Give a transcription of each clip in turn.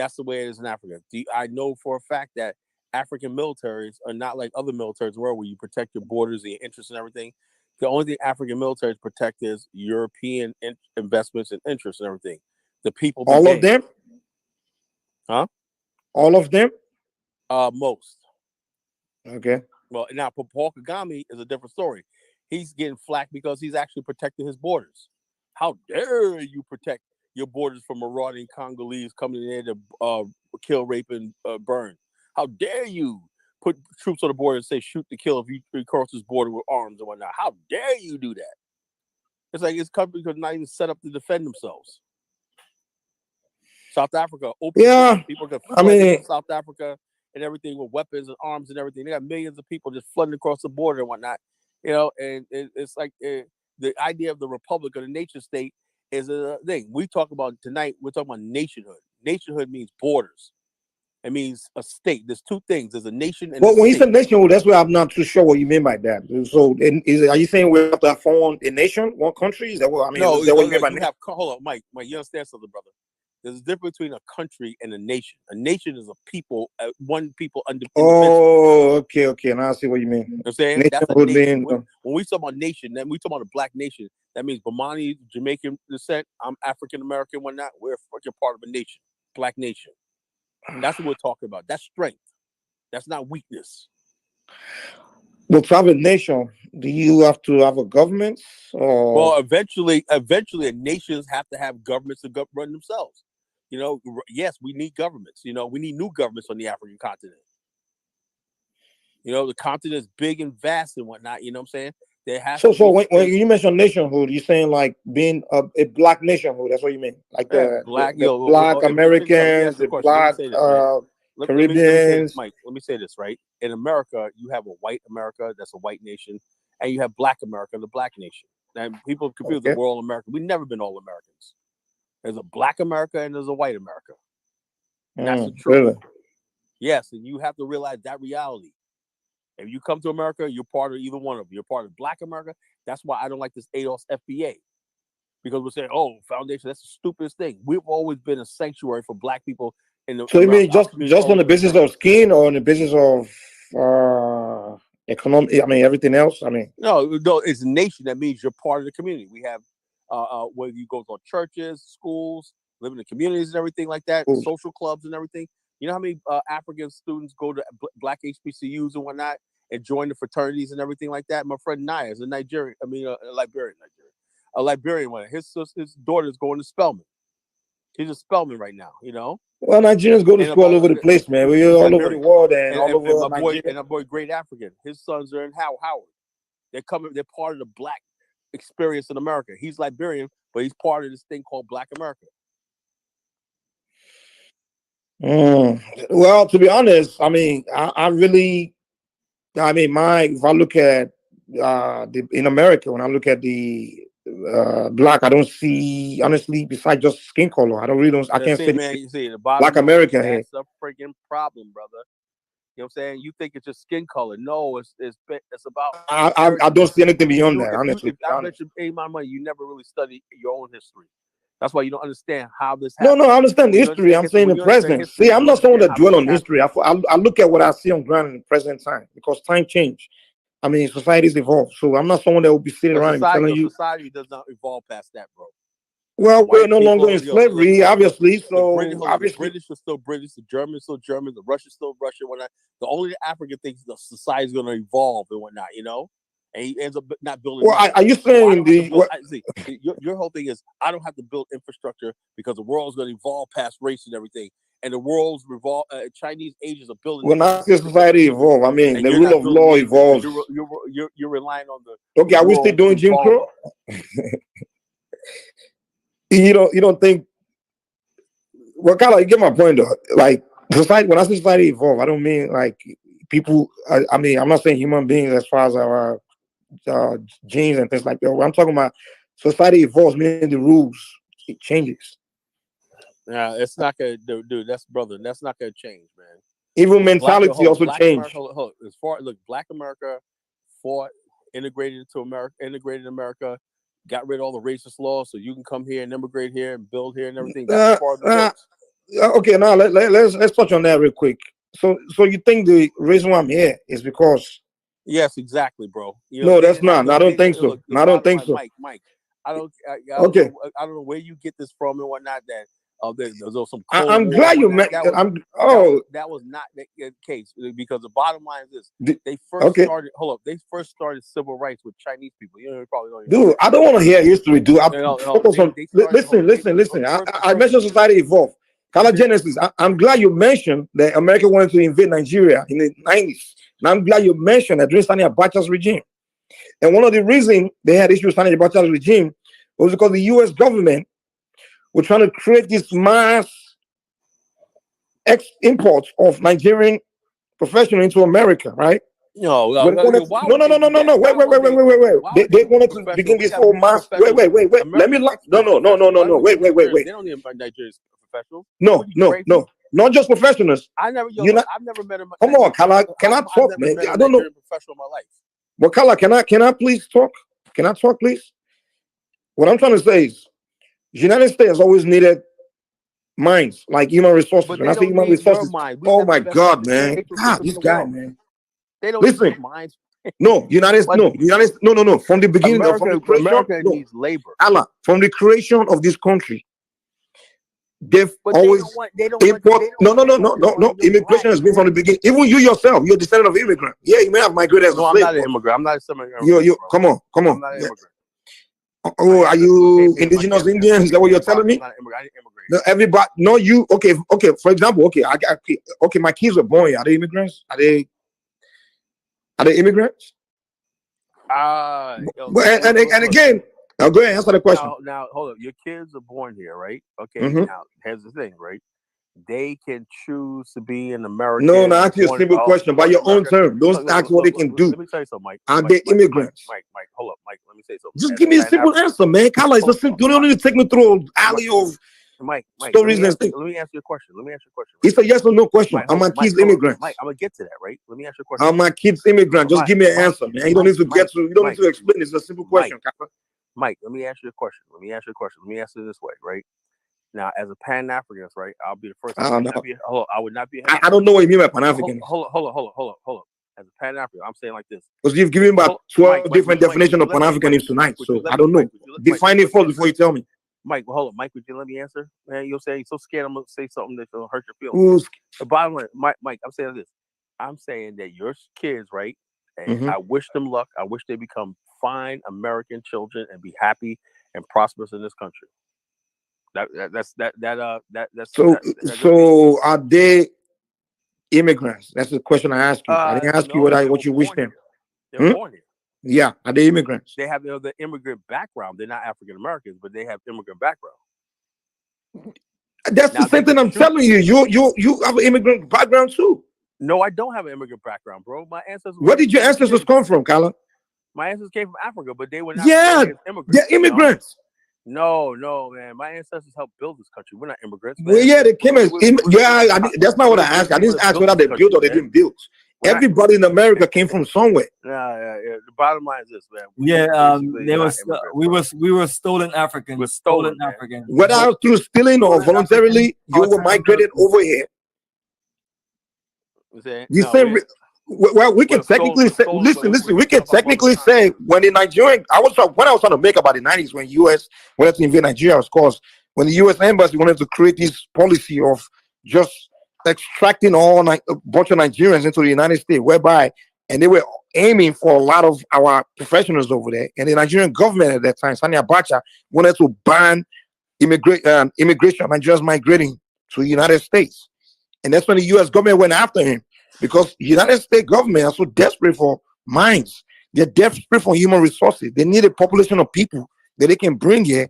That's the way it is in Africa. I know for a fact that African militaries are not like other militaries in the world where you protect your borders and your interests and everything. The only thing African militaries protect is European investments and interests and everything. The people be All of damned. them? Huh? All of them? Most. Okay. Well, now Paul Kagame is a different story. He's getting flack because he's actually protecting his borders. How dare you protect your borders from marauding Congolese coming in there to kill, rape, and burn? How dare you put troops on the border and say shoot to kill if you cross this border with arms and whatnot? How dare you do that? It's like his country could not even set up to defend themselves. South Africa, open Yeah. people could I flood mean, into South Africa and everything with weapons and arms and everything. They got millions of people just flooding across the border and whatnot. And it's like the idea of the republic or the nation state is a thing. We talk about tonight, we're talking about nationhood. Nationhood means borders. It means a state. There's two things. There's a nation and a well, when you say state. nationhood, that's where I'm not too sure what you mean by that. So, are you saying we have to form a nation, one country? Is that what I mean? No, Is that what you mean by you have, hold on, Mike, you understand something, brother? There's a difference between a country and a nation. A nation is a people, one people indivisible. Oh, okay. Now I see what you mean. You know what I'm saying? That's a Nationhood nation. being, When we talk about nation, then we talk about a black nation. That means Bomani, Jamaican descent. I'm African American. Whatnot. We're fucking part of a nation, black nation. That's what we're talking about. That's strength. That's not weakness. well, private nation. Do you have to have a government? Or Well, eventually, nations have to have governments to run themselves. Yes, we need governments. We need new governments on the African continent. The continent is big and vast and whatnot. You know what I'm saying? There has to so be when states. you mention nationhood, you're saying like being a black nationhood. That's what you mean, like Yeah, the black. the black Let me Americans, ask you a the question. Let me black say this, right? Let me say this, Caribbeans. Mike. Let me say this, right? In America, you have a white America, that's a white nation, and you have black America, the black nation. And people confuse that Okay. we're all American. We've never been all Americans. There's a black America and there's a white America. And that's the truth. Really? Yes, and you have to realize that reality. If you come to America, you're part of either one of them. You're part of Black America. That's why I don't like this ADOS FBA. Because we're saying, oh, foundation, that's the stupidest thing. We've always been a sanctuary for black people So you around mean our just community all on the over the basis world. of skin, or on the basis of economic? I mean, everything else. I mean, No, it's a nation. That means you're part of the community. We have whether you go to churches, schools, live in the communities and everything like that, cool. social clubs and everything. You know how many African students go to black HBCUs and whatnot and join the fraternities and everything like that? My friend Naya is a Nigerian. I mean, a Liberian one. His daughter's going to Spelman. He's a Spelman right now. Well, Nigerians go to And school all about over the place, man. We're all over the Liberian. world and all And over my Nigeria. boy, Great African. His sons are in Howard. They're part of the black experience in America. He's Liberian, but he's part of this thing called Black America. Well, to be honest, I mean, I really, I mean, if I look at in America, when I look at the black, I don't see, honestly, besides just skin color, I don't really, I can't See, say man, you see, the black bottom line, American here. that's a freaking problem, brother. You know what I'm saying? You think it's just skin color. No, it's about I don't see anything beyond that, honestly. If I bet you pay my money, you never really study your own history. That's why you don't understand how this No, happened. I understand history. I'm saying the present. See, I'm not someone that dwell on history. I look at what I see on ground in the present time because time change. I mean, societies evolve. So I'm not someone that will be sitting around and telling you. Society does not evolve past that, bro. Well, we're no longer in slavery, obviously. So the obviously, British are still British, the Germans are still Germans, the Russians still Russian, whatnot. The only African thinks the society is going to evolve and whatnot, and he ends up not building. Well, are you saying your whole thing is I don't have to build infrastructure because the world's going to evolve past race and everything, and the world's Chinese Asians are building. When I say society evolve, I mean the rule of law evolves. You're relying on the. Okay, are we still doing Jim Crow? You don't think? Well, kind of, you get my point though. Like society, when I say society evolve, I don't mean like people. I mean, I'm not saying human beings as far as our genes and things like that. What I'm talking about, society evolves, meaning the rules it changes. Yeah, it's not gonna, dude. That's not gonna change, man. Even mentality also changed. Black America fought, integrated in America, got rid of all the racist laws, so you can come here and immigrate here and build here and everything. That's part of the books. Okay, now let's touch on that real quick. So you think the reason why I'm here is because Yes, exactly, bro. You know no, they that's didn't have not. no. I don't They think didn't so. look. The No, I don't bottom think line, so. Mike. I don't Okay, know. I don't know where you get this from and whatnot. That there was some Cold I'm War glad and you whatnot. met. I'm oh That was not the case because the bottom line is this: the, they first okay, started. Hold up, they first started civil rights with Chinese people. You probably don't even know dude. that. I don't want to hear history, dude. I No, focus on. they started. Hold Listen, up, listen, listen. the I first mentioned society evolved. Kalagenesis. I'm glad you mentioned that America wanted to invade Nigeria in the 90s. And I'm glad you mentioned that during Sani Abacha's regime. And one of the reasons they had issues with Sani Abacha's regime was because the U.S. government were trying to create this mass imports of Nigerian professionals into America, right? But they wanted to, why no, would no, they no, no, do no, that? no. Wait, Why wait, would wait, wait, they? wait, wait, wait. Why would They they put wanted to professionals? begin We this got whole rich mass. Wait, professionals. wait, wait, wait. Let me. America No, exports no, no, no, professionals. no, Why no. would you Wait, put wait, wait, Nigerians? wait. They don't need Nigerians professionals. No, What are you no, crazy? no. Not just professionals. I never, yo, You look, not. I've never met a Come on, Nigerian. Kala. Can I I've talk, never man? met a I don't know. Nigerian professional in my life. Well, Kala, can I please talk? Can I talk, please? What I'm trying to say is, the United States always needed minds like human resources. But When they I say don't human need your resources, mind. We oh have the my best God, man, educational God, system in this the guy, world. man. They don't need your Listen, minds. no, But No. From the beginning, from the creation, America no, needs labor. Allah, from the creation of this country, they've But they don't always want. They don't want. import. They don't. No, no, They no, don't no, no, want no. your black Immigration has been from the man. beginning. Even you yourself, you're a descendant of immigrant. Yeah, you may have migrated as a No, I'm slave, not an but immigrant. I'm not a semi-immigrant, you. bro. Come on, come I'm on. not an Yeah. immigrant. My Oh, are ancestors came you here. indigenous Indian? Is that what you're telling I'm me? not an immigrant. I didn't immigrate. No, everybody. No, you. Okay, okay. For example, okay. My kids were born here. Are they immigrants? Are they immigrants? And again, I'll go ahead and answer the question. Now, hold up. Your kids are born here, right? Okay. Mm-hmm. Now, here's the thing, right? They can choose to be an No, American now or ask you a simple question by born in your own America. term. Don't ask what they can do. Let me tell you something, Mike. Are they immigrants? Mike. Hold up, Mike. Let me say something. Just As give a me a Pan simple African, answer, man. Carla, it's a simple. You don't need to take me through an alley of Mike. stories and things. Let me ask you a question. Right? It's a yes or no question. Mike, Are hold my up, kids immigrants? Mike. I'm gonna get to that, right? Let me ask you a question. Are my kids immigrants? Just give me an answer, man. You don't need to get to. You don't need to explain. It's a simple question, Carla. Mike, let me ask you a question. Let me answer it this way, right? Now, as a Pan Africanist, right? I'll be the first. I don't know. I would not be. I don't know what you mean by Pan Africanist. Hold up. As a Pan African, I'm saying like this. Because you've given about 12 different definitions of Pan Africanism tonight, so I don't know. Define it first before you tell me. Mike, hold up, Mike. Would you let me answer? Man, you'll say you're so scared. I'm gonna say something that'll hurt your feelings. The bottom line, Mike. I'm saying this. I'm saying that your kids, right? And I wish them luck. I wish they become fine American children and be happy and prosperous in this country. So are they immigrants? That's the question I asked you. I didn't ask you what you wish them. They're born here. Yeah, are they immigrants? They have the immigrant background. They're not African Americans, but they have immigrant background. That's the same thing I'm telling you. You have an immigrant background too. No, I don't have an immigrant background, bro. My ancestors. Where did your ancestors come from, Kala? My ancestors came from Africa, but they were not. Yeah, immigrants. They're immigrants. No, man. My ancestors helped build this country. We're not immigrants. Man. Well, yeah, they came as that's not what I asked. I didn't ask whether they built or they didn't build. Everybody in America came from somewhere. The bottom line is this, man. We were stolen Africans. We're stolen Africans. Whether through stealing or voluntarily, you were migrated over here. Well, we can technically say, listen. We can technically say when the Nigerian, I was trying to make about the 90s when U.S. wanted to invade Nigeria, of course, when the U.S. embassy wanted to create this policy of just extracting a bunch of Nigerians into the United States, whereby, and they were aiming for a lot of our professionals over there, and the Nigerian government at that time, Sani Abacha, wanted to ban immigration, Nigerians migrating to the United States, and that's when the U.S. government went after him. Because the United States government are so desperate for minds. They're desperate for human resources. They need a population of people that they can bring here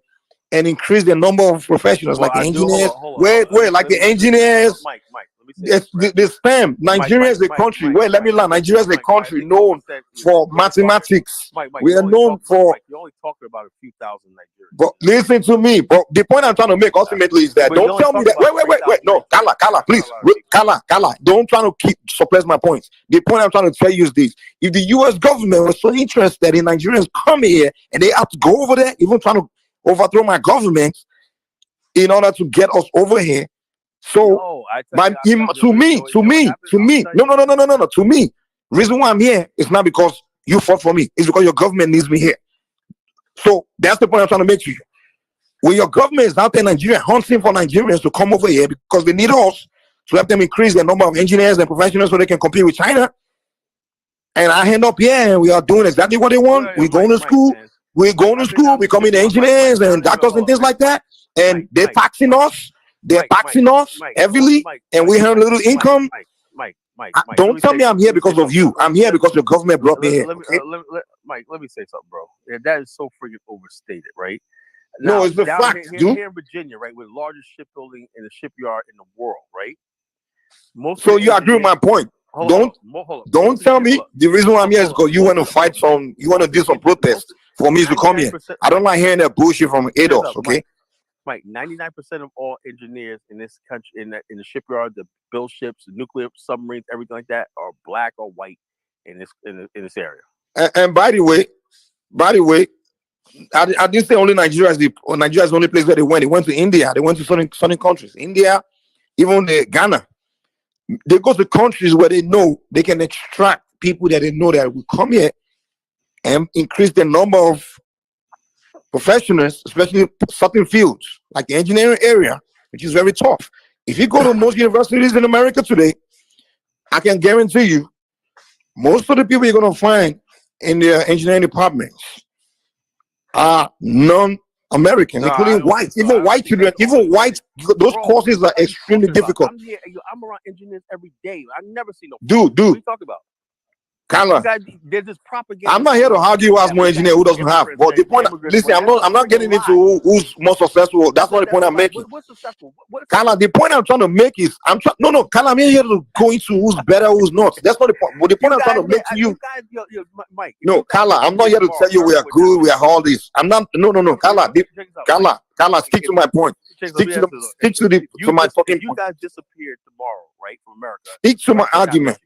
and increase the number of professionals like engineers. Like the engineers. Mike, let me say the STEM. Nigeria is a country. Let me learn. Nigeria is a country known for mathematics. We are known for. You're only talking about a few thousand Nigerians. But listen to me. But the point I'm trying to make ultimately is that don't tell me that. Wait. No, Kala, please. Kala. Don't try to suppress my points. The point I'm trying to tell you is this: if the U.S. government was so interested in Nigerians coming here and they have to go over there, even trying to overthrow my government in order to get us over here, So, I tell you, to me, no. To me, reason why I'm here is not because you fought for me. It's because your government needs me here. So that's the point I'm trying to make to you. When your government is out there in Nigeria hunting for Nigerians to come over here because they need us to help them increase the number of engineers and professionals so they can compete with China, and I end up here and we are doing exactly what they want. We're going to school. We're going to school, becoming engineers and doctors and things like that. And they're taxing us. They're taxing us heavily, and we have a little income. Don't tell me I'm here because of you. I'm here because your government brought me here. Mike, let me say something, bro. That is so freaking overstated, right? No, it's the fact, dude. Here in Virginia, right, with the largest shipbuilding in the shipyard in the world, right? So you agree with my point? Don't tell me the reason why I'm here is because you want to fight some, you want to do some protest for me to come here. I don't like hearing that bullshit from adults, okay? Mike, 99% of all engineers in this country, in the shipyard, the build ships, the nuclear submarines, everything like that, are black or white in this area. And by the way, I didn't say only Nigeria is the only place where they went. They went to India. They went to certain countries. India, even Ghana. They go to countries where they know they can extract people that they know that will come here and increase the number of professionals, especially certain fields like the engineering area, which is very tough. If you go to most universities in America today, I can guarantee you, most of the people you're going to find in the engineering departments are non-American, including white, even white children, even white. Those courses are extremely difficult. I'm around engineers every day. I've never seen no. Dude. What are you talking about? Kala, there's this propaganda. I'm not here to argue who has more engineer, who doesn't have. But the point, listen, I'm not getting into who's more successful. That's not the point I'm making. What's successful? Kala, the point I'm trying to make is, no, Kala, I'm here to go into who's better, who's not. That's not the point. But the point I'm trying to make to you, Mike. No, Kala, I'm not here to tell you we are good, we are all this. I'm not. No, Kala, stick to my point. Stick to my fucking point. You guys disappeared tomorrow, right, from America. Stick to my argument.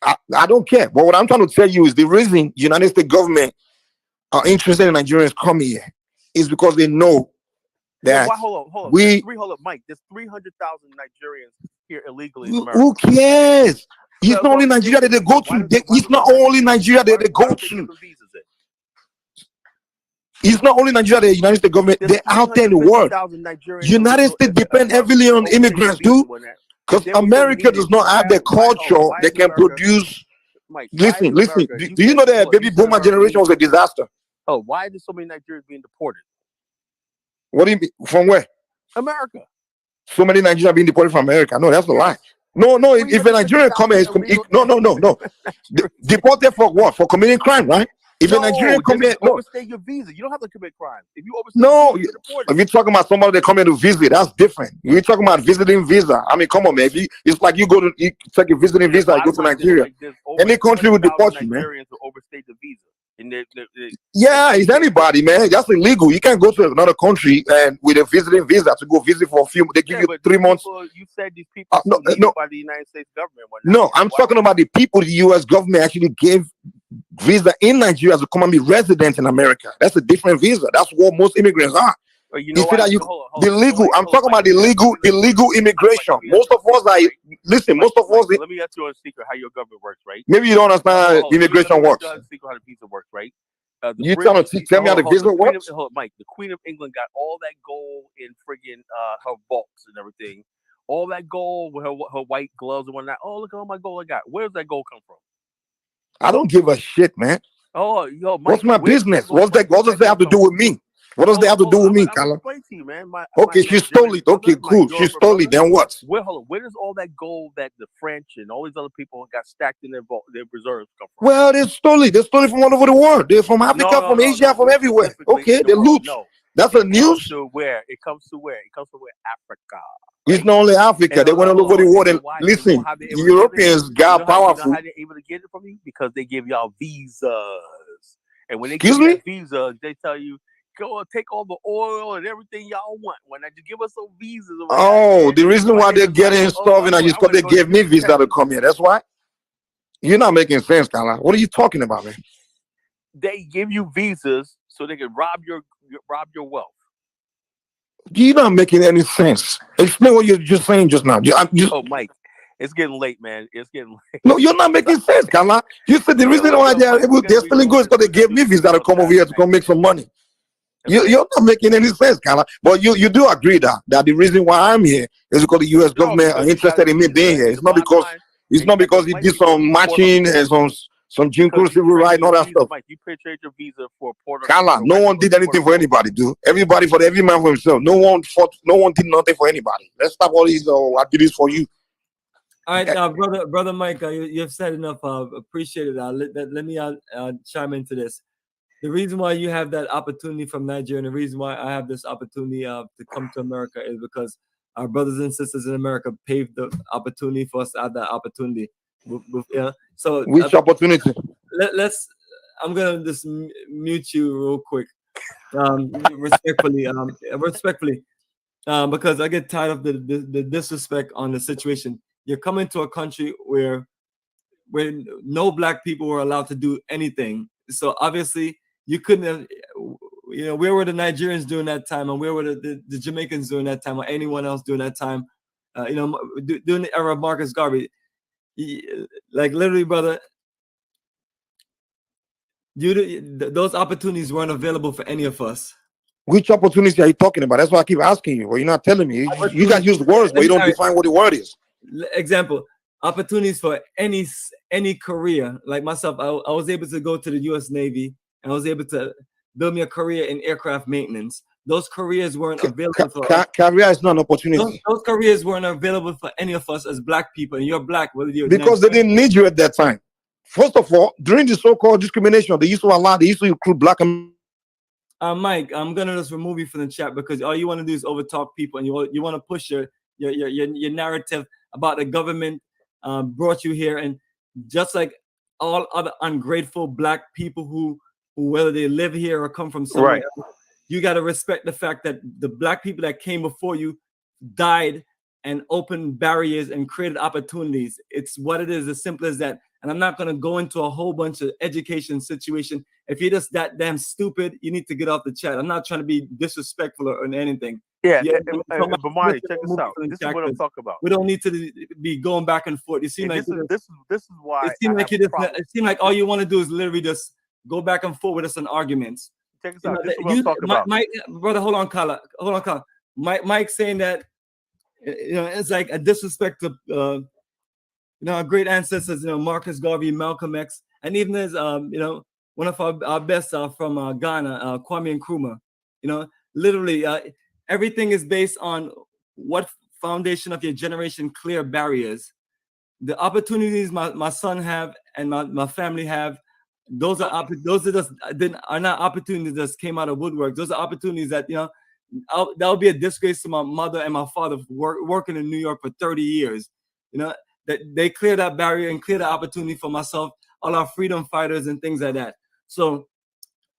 I don't care. But what I'm trying to tell you is the reason United States government are interested in Nigerians coming here is because they know that hold on, Mike. There's 300,000 Nigerians here illegally in America. Who cares? It's not only Nigeria that they go to. It's not only Nigeria that they go to. It's not only Nigeria that the United States government, they're out there in the world. United States depend heavily on immigrants, dude. Because America does not have the culture that can produce. Listen. Do you know that baby boomer generation was a disaster? Oh, why are there so many Nigerians being deported? What do you mean? From where? America. So many Nigerians being deported from America. No, that's a lie. No. If a Nigerian come here, no. Deported for what? For committing crime, right? If a Nigerian come here, overstay your visa. You don't have to commit crime. If you overstay, if you're talking about somebody that come here to visit, that's different. You're talking about visiting visa. I mean, come on, man. It's like you take a visiting visa, you go to Nigeria. Any country will deport you, man. Nigerians will overstay the visa. Yeah, it's anybody, man. That's illegal. You can't go to another country and with a visiting visa to go visit for a few. They give you 3 months. You said these people no, by the United States government. No, I'm talking about the people the U.S. government actually gave visa in Nigeria to come and be resident in America. That's a different visa. That's what most immigrants are. You know what? The legal. I'm talking about the illegal immigration. Most of us are. Listen, most of us. Let me ask you a secret how your government works, right? Maybe you don't understand how immigration works. How the visa works, right? You trying to tell me how the visa works? Mike, the Queen of England got all that gold in friggin' her vaults and everything. All that gold with her white gloves and whatnot. Oh, look at all my gold I got. Where's that gold come from? I don't give a shit, man. Oh, yo, Mike, what's my business? What does that have to do with me? What does that have to do with me, Kala? Okay, she stole it. Okay, cool. She stole it. Then what? Where does all that gold that the French and all these other people got stacked in their reserves come from? Well, they stole it. They stole it from all over the world. They're from Africa, from Asia, from everywhere. Okay, they loot. That's a news. It comes to where? Africa. It's not only Africa. They went all over the world. And listen, the Europeans got powerful. How they able to get it from you? Because they give y'all visas. And when they give you visas, they tell you, go and take all the oil and everything y'all want. When they just give us some visas. Oh, the reason why they're getting stuff and just because they gave me visa to come here. That's why. You're not making sense, Kala. What are you talking about, man? They give you visas so they can rob your wealth. You're not making any sense. Explain what you're just saying just now. Oh, Mike, it's getting late, man. It's getting late. No, you're not making sense, Kala. You said the reason why Mike, they're selling goods because they gave me visa to come over here to come make some money. You're not making any sense, Kala. But you do agree that the reason why I'm here is because the U.S. government are interested in me being here. It's not because he did some matching and some Jim Crow civil rights and all that stuff. Mike, you purchased your visa for Puerto Kala, no one did anything for anybody, dude. Everybody for every man for himself. No one did nothing for anybody. Let's stop all these. I did this for you. All right, brother Mike, you've said enough. Appreciate it. Let me chime into this. The reason why you have that opportunity from Nigeria, and the reason why I have this opportunity to come to America is because our brothers and sisters in America paved the opportunity for us to have that opportunity. So which opportunity? I'm gonna just mute you real quick, respectfully, because I get tired of the disrespect on the situation. You're coming to a country where no black people were allowed to do anything. So obviously you couldn't have, where were the Nigerians during that time, and where were the Jamaicans during that time, or anyone else during that time? During the era of Marcus Garvey, like literally, brother, those opportunities weren't available for any of us. Which opportunity are you talking about? That's why I keep asking you. Well, you're not telling me. You guys use words, but you don't define what the word is. Example, opportunities for any career. Like myself, I was able to go to the U.S. Navy, and I was able to build me a career in aircraft maintenance. Those careers weren't available for us. Career is not an opportunity. Those careers weren't available for any of us as black people, and you're black. Because they didn't need you at that time. First of all, during the so-called discrimination, they used to recruit black. Mike, I'm gonna just remove you from the chat because all you want to do is overtalk people, and you want to push your narrative about the government brought you here, and just like all other ungrateful black people who whether they live here or come from somewhere else, you got to respect the fact that the black people that came before you died and opened barriers and created opportunities. It's what it is, as simple as that. And I'm not going to go into a whole bunch of education situation. If you're just that damn stupid, you need to get off the chat. I'm not trying to be disrespectful or anything. But Marty, check this out. This is what I'm talking about. We don't need to be going back and forth. You seem like this is why it seems like all you want to do is literally just go back and forth with us in arguments. Check this out. This is what I'm talking about. Mike, brother, hold on, Kala. Mike saying that it's like a disrespect to our great ancestors, Marcus Garvey, Malcolm X, and even as one of our best from Ghana, Kwame Nkrumah. Literally everything is based on what foundation of your generation clear barriers. The opportunities my son have and my family have, those are not opportunities that came out of woodwork. Those are opportunities that that would be a disgrace to my mother and my father working in New York for 30 years. That they clear that barrier and clear the opportunity for myself, all our freedom fighters and things like that. So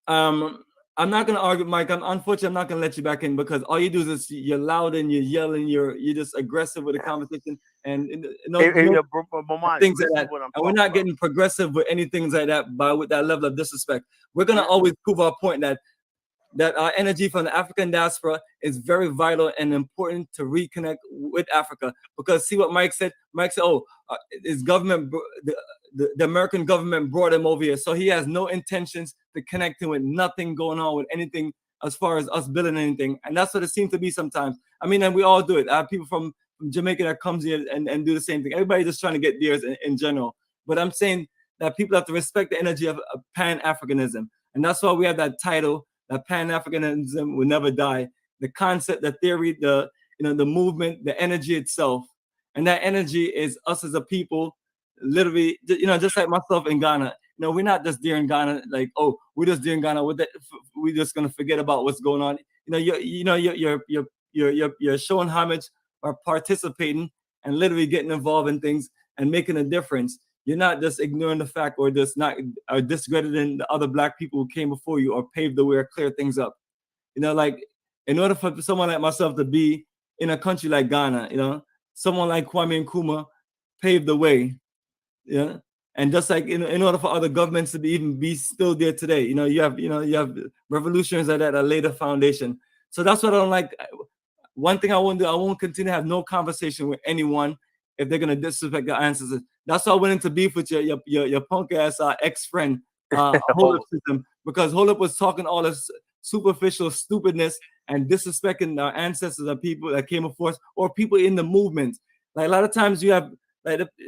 I'm not gonna argue, Mike. Unfortunately, I'm not gonna let you back in because all you do is you're loud and you're yelling, you're just aggressive with the conversation and things like that. And we're not getting progressive with anything like that with that level of disrespect. We're gonna always prove our point that our energy from the African diaspora is very vital and important to reconnect with Africa. Because see what Mike said? Mike said, his government, the American government brought him over here. So he has no intentions to connecting with nothing going on with anything as far as us building anything. And that's what it seems to be sometimes. I mean, and we all do it. I have people from Jamaica that comes here and do the same thing. Everybody just trying to get theirs in general. But I'm saying that people have to respect the energy of Pan-Africanism. And that's why we have that title, that Pan-Africanism will never die. The concept, the theory, the movement, the energy itself. And that energy is us as a people, literally, just like myself in Ghana. We're not just there in Ghana, like, we're just there in Ghana. We're just gonna forget about what's going on. You're showing homage or participating and literally getting involved in things and making a difference. You're not just ignoring the fact or just not or discrediting the other black people who came before you or paved the way or clear things up. Like in order for someone like myself to be in a country like Ghana, someone like Kwame Nkrumah paved the way. And just like in order for other governments to be still there today, you have revolutions like that laid a foundation. So that's what I don't like. one thing I won't do, I won't continue to have no conversation with anyone if they're gonna disrespect your ancestors. That's why I went into beef with your punk ass ex-friend, Holup system, because Holup was talking all this superficial stupidness and disrespecting our ancestors and people that came before us, or people in the movement. Like a lot of times you have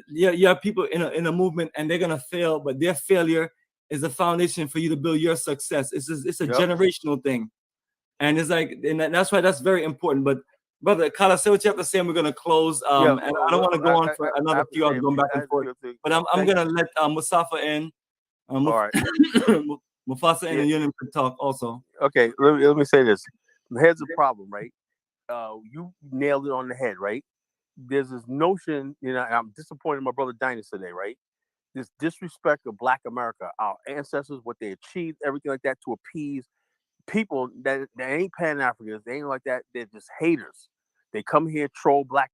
you have people in a movement and they're gonna fail, but their failure is the foundation for you to build your success. It's a generational thing, and it's like, and that's why that's very important. But brother, Kala, say what you have to say, and we're gonna close. And I don't want to go on for another few hours going back and forth. But I'm gonna let Mustafa in. All right. Mufasa and Yunim can talk also. Okay, let me say this. Here's the problem, right? You nailed it on the head, right? There's this notion, you know, I'm disappointed in my brother Dinus today, right? This disrespect of Black America, our ancestors, what they achieved, everything like that, to appease people that ain't Pan-Africans, they ain't like that. They're just haters. They come here, troll Black.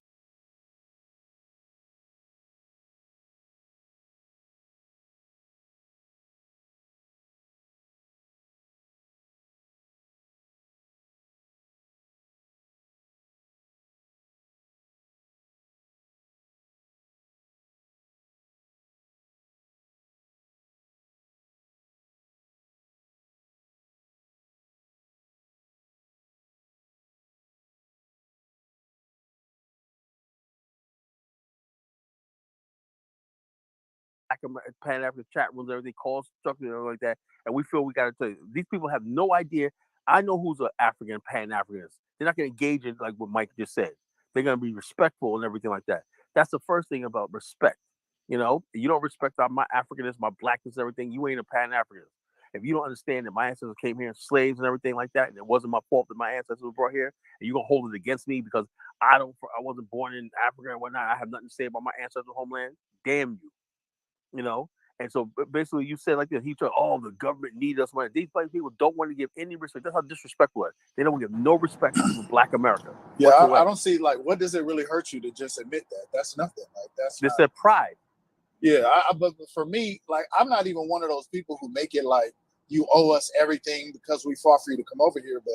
Pan-African chat rooms, everything, call structure, and like that, and we feel we got to tell you. These people have no idea. I know who's an African Pan-Africanist. They're not going to engage in like what Mike just said. They're going to be respectful and everything like that. That's the first thing about respect. You know, you don't respect my Africanness, my blackness, and everything. You ain't a Pan-Africanist. If you don't understand that my ancestors came here as slaves and everything like that, and it wasn't my fault that my ancestors were brought here, and you're gonna hold it against me because I wasn't born in Africa and whatnot. I have nothing to say about my ancestral homeland. Damn you. You know. And so basically, you said like this. He said, "Oh, the government needs us money." These people don't want to give any respect. That's how disrespectful it is. They don't give no respect to Black America. Yeah, I don't see, like, what does it really hurt you to just admit that? That's nothing. Like, that's just their pride. Yeah, but for me, like, I'm not even one of those people who make it like you owe us everything because we fought for you to come over here. But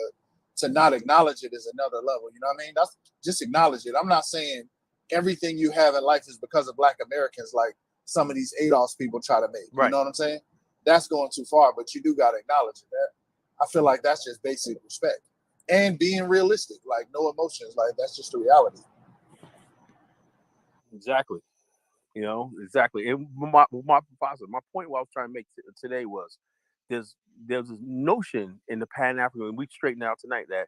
to not acknowledge it is another level. You know what I mean? That's just acknowledge it. I'm not saying everything you have in life is because of Black Americans, like some of these ADOS people try to make. Right. You know what I'm saying? That's going too far, but you do got to acknowledge it. I feel like that's just basic respect and being realistic, like no emotions. Like, that's just the reality. Exactly. You know, exactly. And my point what I was trying to make today was there's this notion in the Pan-African, and we straightened out tonight, that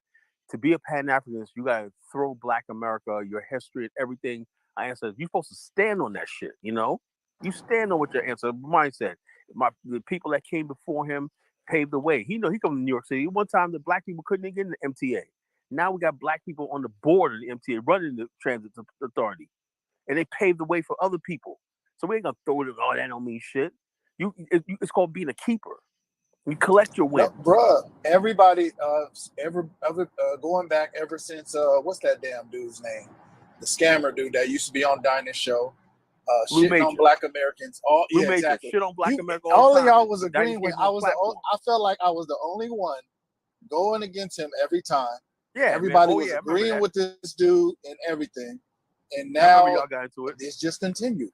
to be a Pan-Africanist, you got to throw Black America, your history and everything. I answered, you're supposed to stand on that shit, you know? You stand on what your ancestor mindset. The people that came before him paved the way. He come to New York City. One time the Black people couldn't even get in the MTA. Now we got Black people on the board of the MTA running the transit authority. And they paved the way for other people. So we ain't gonna throw it. Oh, that don't mean shit. It's called being a keeper. You collect your wins. No, bruh, everybody, going back ever since what's that damn dude's name? The scammer dude that used to be on Dinah's show, shitting on Black Americans. Exactly. Shit on Black America. All of y'all was agreeing with. I felt like I was the only one going against him every time. Yeah, everybody was agreeing with this dude and everything. And now y'all got into it. It's just continued.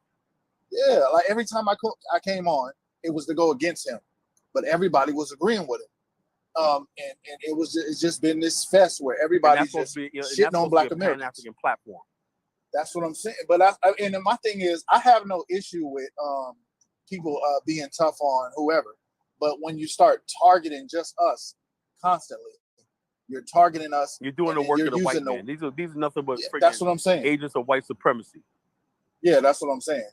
Yeah, like every time I came on, it was to go against him, but everybody was agreeing with him. And it's just been this fest where everybody's just shitting on Black Americans. Pan-African platform. That's what I'm saying. But and my thing is, I have no issue with people being tough on whoever, but when you start targeting just us constantly. You're targeting us. You're doing the work of the white man. These are nothing but that's what I'm saying. Agents of white supremacy. Yeah, that's what I'm saying.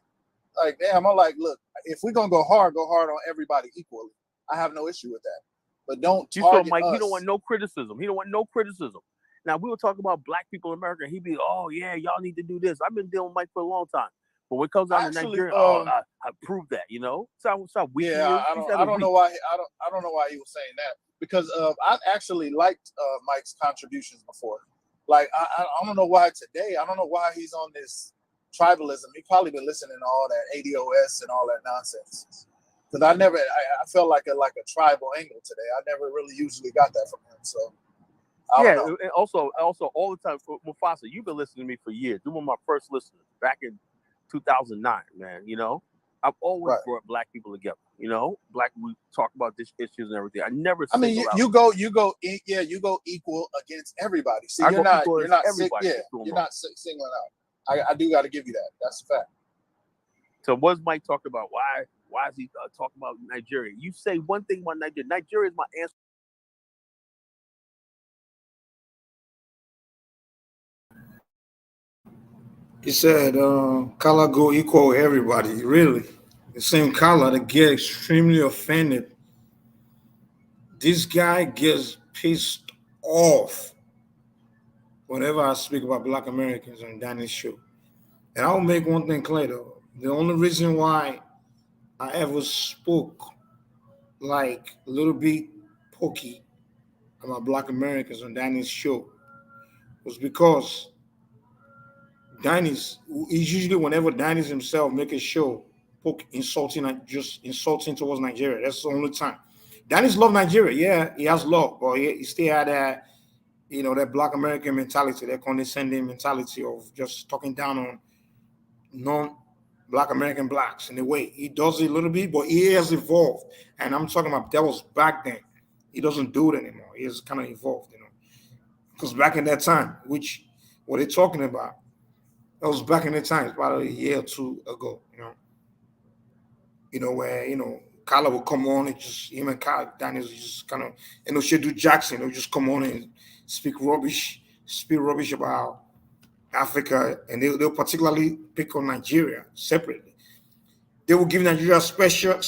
Like, damn, I'm like, look, if we're gonna go hard on everybody equally. I have no issue with that. But don't target Mike, us. he don't want no criticism. He don't want no criticism. Now we were talking about Black people in America. He'd be, oh yeah, y'all need to do this. I've been dealing with Mike for a long time. But when it comes down to Nigeria, I prove that, you know. So weak. Yeah, I don't know why. I don't know why he was saying that. Because I actually liked Mike's contributions before. Like, I don't know why today. I don't know why he's on this tribalism. He probably been listening to all that ADOS and all that nonsense. Because I felt like a tribal angle today. I never really usually got that from him. So I Yeah, don't know. and also all the time, Mufasa, you've been listening to me for years. You were my first listener back in 2009, man. You know, I've always Right. brought black people together. You know, black we talk about these issues and everything. I never I mean, single out. you go, yeah, you go equal against everybody. See, I go equal you're as not sick. everybody Yeah, that's doing you're wrong. not singling out. I do got to give you that. That's a fact. So what's Mike talking about? Why is he talking about Nigeria? You say one thing about Nigeria. Nigeria is my answer. He said, color go equal everybody. Really? The same color that get extremely offended. This guy gets pissed off whenever I speak about black Americans on Danny's show. And I'll make one thing clear though. The only reason why I ever spoke like a little bit pokey about black Americans on Danny's show was because Danny's is usually whenever Danny's himself make a show, insulting and just insulting towards Nigeria. That's the only time. Danny's love Nigeria. Yeah, he has love, but he still had that, that black American mentality, that condescending mentality of just talking down on non-black American blacks in a way. He does it a little bit, but he has evolved. And I'm talking about that was back then. He doesn't do it anymore. He has kind of evolved, Because back in that time, which what they're talking about, that was back in the times, about a year or two ago, where, Kyla would come on and just, him and Kyle Daniels just kind of, Shedu Jackson, they would just come on and speak rubbish about Africa, and they'll particularly pick on Nigeria separately. They will give Nigeria special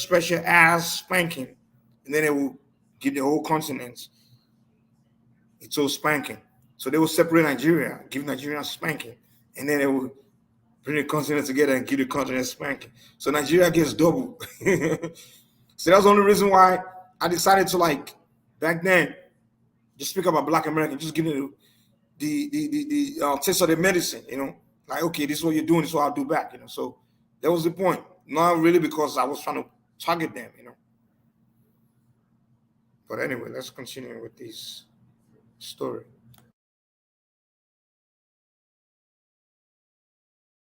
ass spanking, and then they will give the whole continent its own spanking. So they will separate Nigeria, give Nigeria spanking, and then they will bring the continent together and give the continent spanking. So Nigeria gets double. So that's the only reason why I decided to back then just speak about black American, just give it the taste of the medicine, like, okay, this is what you're doing, this is what I'll do back, So that was the point. Not really because I was trying to target them, But anyway, let's continue with this story.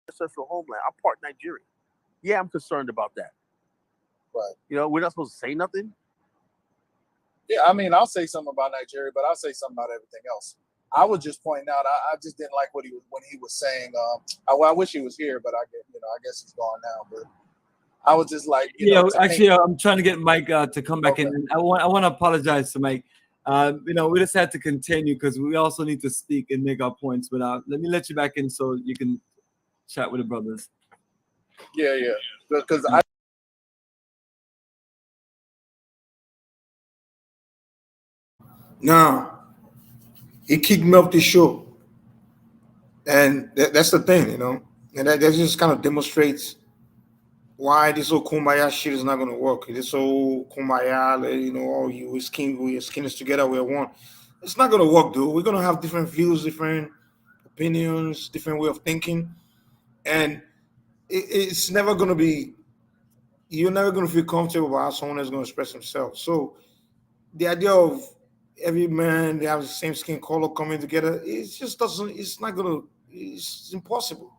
Ancestral homeland. I'm part Nigerian. Yeah, I'm concerned about that. Right. We're not supposed to say nothing. Yeah, I mean, I'll say something about Nigeria, but I'll say something about everything else. I was just pointing out. I just didn't like when he was saying. I wish he was here, but I guess he's gone now. But I was just like, actually, I'm trying to get Mike to come back Okay. in. And I want to apologize to Mike. We just had to continue because we also need to speak and make our points. But let me let you back in so you can chat with the brothers. Yeah, because I. Now, he kicked me off the show. And that's the thing, And that just kind of demonstrates why this whole kumbaya shit is not going to work. This whole kumbaya, we skin is together, we're one. It's not going to work, dude. We're going to have different views, different opinions, different way of thinking. And it's never going to be, you're never going to feel comfortable about how someone is going to express himself. So the idea of every man, they have the same skin color coming together, it just doesn't, it's not going to, it's impossible,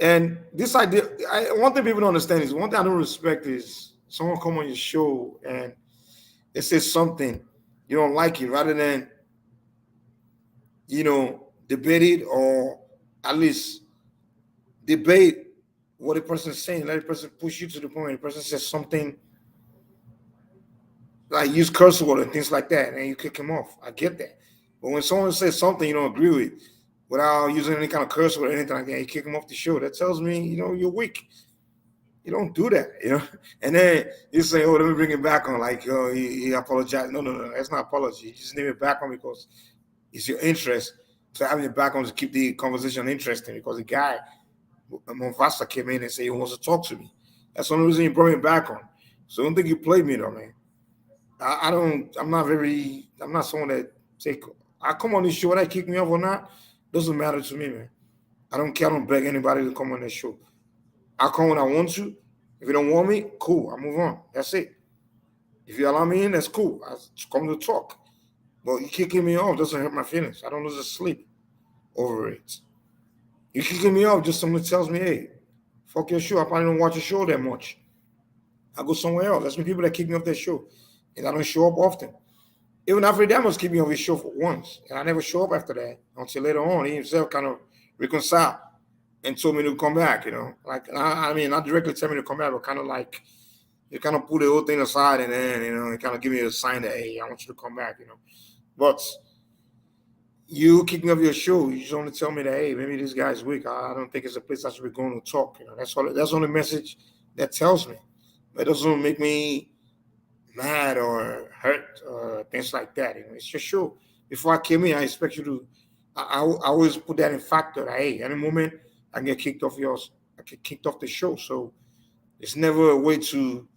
And this idea, one thing people don't understand is, one thing I don't respect is someone come on your show and they say something, you don't like it, rather than, debate it, or at least debate what the person is saying. Let the person push you to the point. The person says something like use curse word and things like that, and you kick him off. I get that. But when someone says something you don't agree with without using any kind of curse word or anything like that, you kick him off the show. That tells me, you're weak. You don't do that, And then you say, "Oh, let me bring it back on." Like, oh, he apologized. No. That's not apology. You just name it back on because it's your interest. So having it back on to keep the conversation interesting. Because the guy, Monfasta, came in and said he wants to talk to me. That's the only reason you brought me back on. So don't think you played me, though, man. I'm not someone that I come on this show, whether they kick me off or not, doesn't matter to me, man. I don't care. I don't beg anybody to come on this show. I come when I want to. If you don't want me, cool. I move on. That's it. If you allow me in, that's cool. I come to talk. But you kicking me off doesn't hurt my feelings. I don't lose sleep over it. You kicking me off, just someone tells me, hey, fuck your show. I probably don't watch your show that much. I go somewhere else. There's been people that kick me off their show, and I don't show up often. Even Africanism kicked me off his show for once, and I never show up after that until later on. He himself kind of reconciled and told me to come back. Like I mean, not directly tell me to come back, but kind of like you kind of put the whole thing aside, and then and kind of give me a sign that hey, I want you to come back. But you kick me off your show, you just only tell me that hey, maybe this guy's weak. I don't think it's a place I should be going to talk. That's all. That's the only message that tells me. But it doesn't make me mad or hurt or things like that. It's your show. Before I came in, I expect you to. I always put that in factor. That, hey, any moment I can get kicked off yours. I get kicked off the show. So it's never a way to,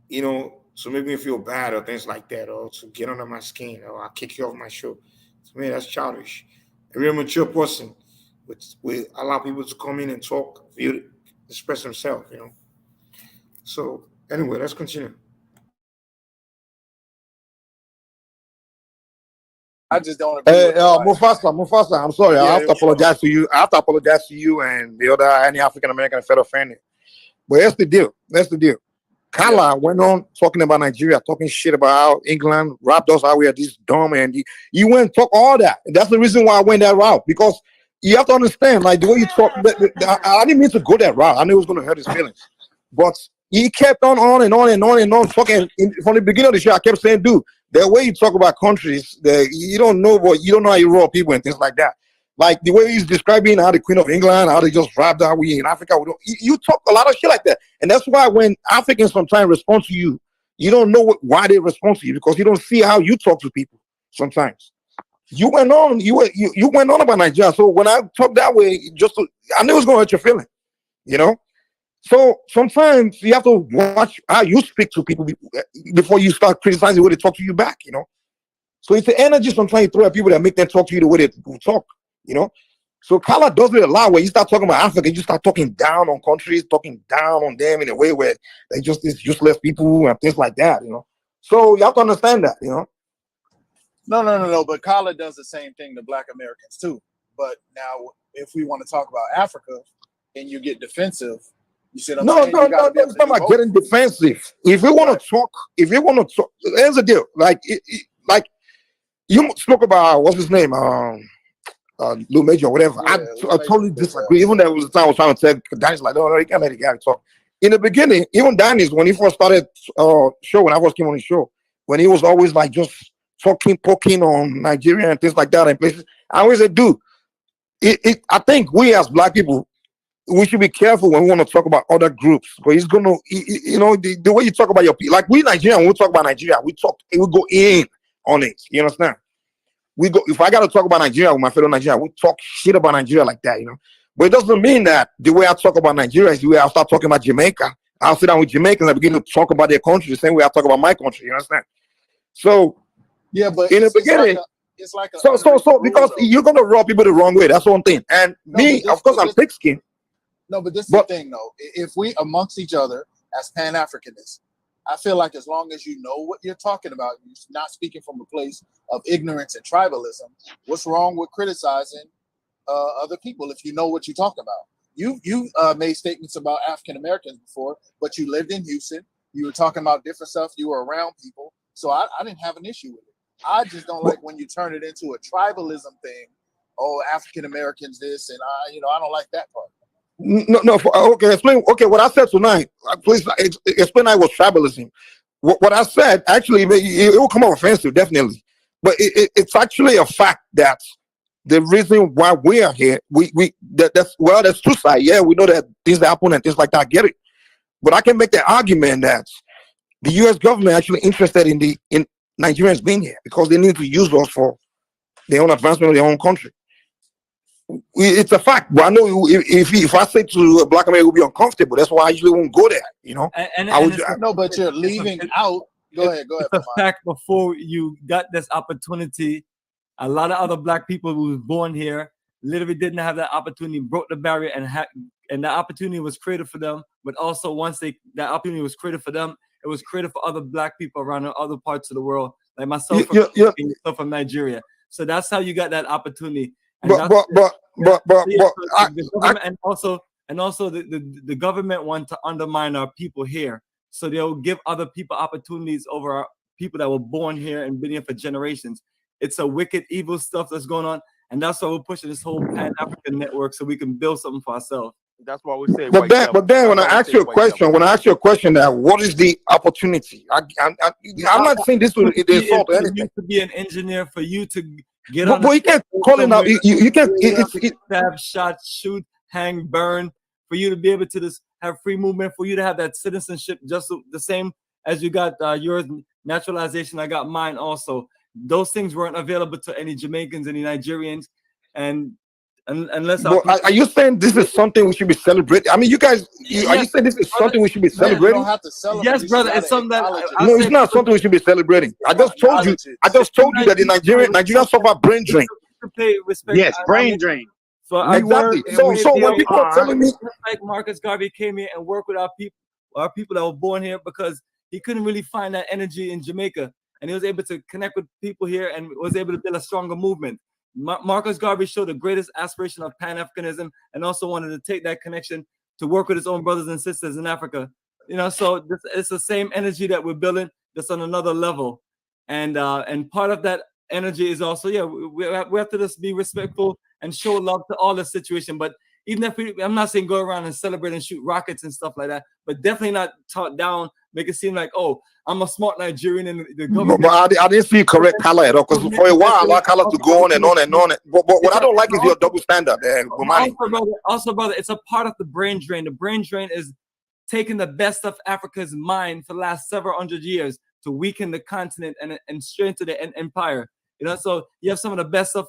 to make me feel bad or things like that, or to get under my skin, or I'll kick you off my show. To me, that's childish. A real mature person would allow people to come in and talk, express themselves. So anyway, let's continue. I just don't agree Hey, with the Mufasa, I'm sorry. I Yeah, have to apologize to you. I have to apologize to you and the other any African American felt offended. But here's the deal. Kala went on talking about Nigeria, talking shit about how England robbed us, how we are this dumb, and he went and talk all that. And that's the reason why I went that route, because you have to understand, like the way you talk. I didn't mean to go that route. I knew it was going to hurt his feelings, but he kept on and on talking. From the beginning of the show, I kept saying, dude, the way you talk about countries, you don't know how you roll people and things like that. Like the way he's describing how the Queen of England, how they just robbed her, we in Africa. You talk a lot of shit like that. And that's why when Africans sometimes respond to you, you don't know why they respond to you, because you don't see how you talk to people sometimes. You went on about Nigeria. So when I talk that way, I knew it was going to hurt your feeling, So sometimes you have to watch how you speak to people before you start criticizing the way they talk to you back. So it's the energy sometimes you throw at people that make them talk to you the way they talk. So Kala does it a lot where you start talking about Africa, you start talking down on countries, talking down on them in a way where they just these useless people and things like that. So you have to understand that. No. But Kala does the same thing to Black Americans too. But now, if we want to talk about Africa, and you get defensive, you see what I'm saying? No. It's not about getting defensive. If you want to talk, here's the deal. Like you spoke about what's his name, Lou Major, whatever. Yeah, I totally disagree. Even that was the time I was trying to tell Danny's like, no, you can't let the guy talk. In the beginning, even Danny's when he first started show, when I first came on the show, when he was always like just poking on Nigeria and things like that and places, I always said, dude, I think we as Black people, we should be careful when we want to talk about other groups, but he's gonna, the way you talk about your people, like we Nigerian, when we talk about Nigeria, we go in on it. You understand? We go. If I got to talk about Nigeria with my fellow Nigerian, we talk shit about Nigeria like that, But it doesn't mean that the way I talk about Nigeria is the way I start talking about Jamaica. I'll sit down with Jamaicans and begin to talk about their country the same way I talk about my country. You understand? So yeah, but in the beginning. It's like So because you're gonna rub people the wrong way. That's one thing. And of course, I'm thick skinned. No, but this is the thing, though. If we amongst each other as Pan-Africanists, I feel like as long as you know what you're talking about, you're not speaking from a place of ignorance and tribalism. What's wrong with criticizing other people if you know what you're talking about? You made statements about African Americans before, but you lived in Houston. You were talking about different stuff. You were around people, so I didn't have an issue with it. I just don't like when you turn it into a tribalism thing. Oh, African Americans this, and I don't like that part. No. Okay, explain. Okay, what I said tonight. Please explain. I was tribalism. What I said actually, it will come off offensive, definitely. But it's actually a fact that the reason why we are here, there's two sides. Yeah, we know that things happen and things like that. I get it. But I can make the argument that the U.S. government actually interested in Nigerians being here because they need to use us for their own advancement of their own country. It's a fact, but I know if I say to a Black American, it will be uncomfortable. That's why I usually won't go there. No, but you're leaving out. Go ahead. It's a fact. Before you got this opportunity, a lot of other Black people who was born here literally didn't have that opportunity, broke the barrier, and the opportunity was created for them. But also, once that opportunity was created for them, it was created for other black people around in other parts of the world, like myself from Nigeria. So that's how you got that opportunity. And also the government want to undermine our people here, so they'll give other people opportunities over our people that were born here and been here for generations. It's a wicked, evil stuff that's going on, and that's why we're pushing this whole Pan-African network so we can build something for ourselves. That's why we say. But then, when I ask you a question, that what is the opportunity? I'm not saying this will insult anything. You to be an engineer, for you to get on. But you can't call it out. You can't. Stab, shot, shoot, hang, burn. For you to be able to just have free movement, for you to have that citizenship, just the same as you got yours naturalization. I got mine also. Those things weren't available to any Jamaicans, any Nigerians, and unless are you saying this is something we should be celebrating? I mean, you guys, are you saying this is something we should be celebrating? You don't have to celebrate. Yes, brother, it's something that no, it's not something we should be celebrating. I just told you that in Nigeria suffer brain drain. Yes, brain drain. So exactly. So when people are telling me, like Marcus Garvey came here and worked with our people that were born here, because he couldn't really find that energy in Jamaica, and he was able to connect with people here and was able to build a stronger movement. Marcus Garvey showed the greatest aspiration of Pan-Africanism, and also wanted to take that connection to work with his own brothers and sisters in Africa. So it's the same energy that we're building, just on another level. And part of that energy is also, we have to just be respectful and show love to all the situation. But even if I'm not saying go around and celebrate and shoot rockets and stuff like that, but definitely not talk down, make it seem like, oh, I'm a smart Nigerian and the government. But I didn't see correct Kala at all, because for a while I like Kala to go on and on and on. But what I don't like is your double standard. Also, brother, it's a part of the brain drain. The brain drain is taking the best of Africa's mind for the last several hundred years to weaken the continent and strengthen the empire. So you have some of the best of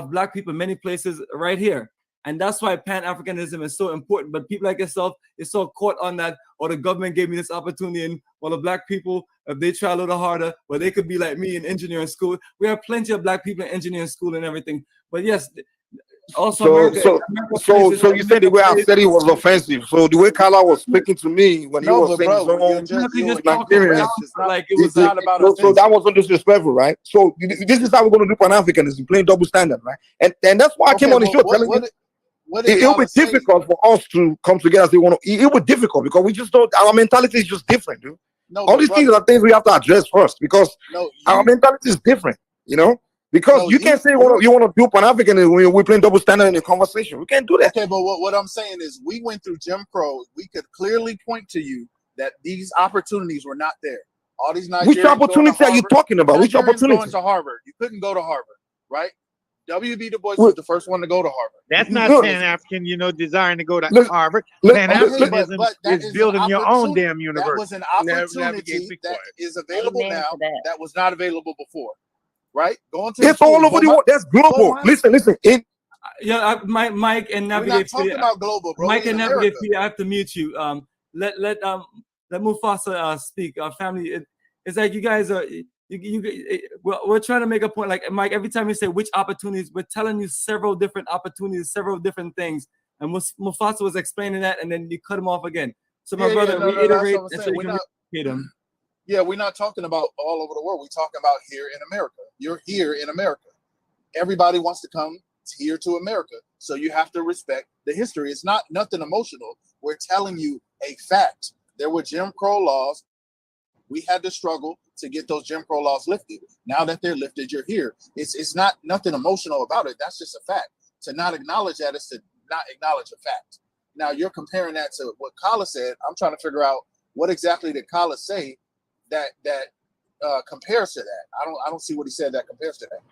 black people in many places right here. And that's why Pan-Africanism is so important. But people like yourself is so caught on that, or the government gave me this opportunity, and the black people, if they try a little harder, well, they could be like me in engineering school. We have plenty of black people in engineering school and everything. But yes, also so you said the way I said it was offensive. So the way Kala was speaking to me when he was saying his own Nigerians, like it was not about so that wasn't disrespectful, right? So this is how we're going to do Pan-Africanism, playing double standard, right? And that's why I came on the show telling you. It'll be difficult for us to come together as they want to. It'll be difficult because we just don't. Our mentality is just different, dude. All these things are things we have to address first, because our mentality is different. Because you can't say you want to do Pan-African when we're playing double standard in a conversation. We can't do that. Okay, but what I'm saying is, we went through Jim Crow. We could clearly point to you that these opportunities were not there. All these Nigerians. Which opportunity are you talking about? Which opportunity? Going to Harvard. You couldn't go to Harvard, right? W.B. Du Bois was the first one to go to Harvard. That's not Pan-African, desiring to go to Harvard. Pan-Africanism is building your own damn university. That was an opportunity that is available now that was not available before, right? Going to it's all over the world. That's global. Listen. Mike and Navigate. We're not talking about global, bro. Mike and Navigate. I have to mute you. Let Mufasa speak. Family. It's like you guys are. We're trying to make a point, like Mike. Every time you say which opportunities, we're telling you several different opportunities, several different things. And Mufasa was explaining that, and then you cut him off again. So my brother, reiterate, so you can repeat him. Yeah, we're not talking about all over the world. We're talking about here in America. You're here in America. Everybody wants to come here to America, so you have to respect the history. It's not nothing emotional. We're telling you a fact. There were Jim Crow laws. We had to struggle to get those Jim Crow laws lifted. Now that they're lifted, you're here. It's not nothing emotional about it. That's just a fact. To not acknowledge that is to not acknowledge a fact. Now you're comparing that to what Kala said. I'm trying to figure out what exactly did Kala say that compares to that. I don't see what he said that compares to that.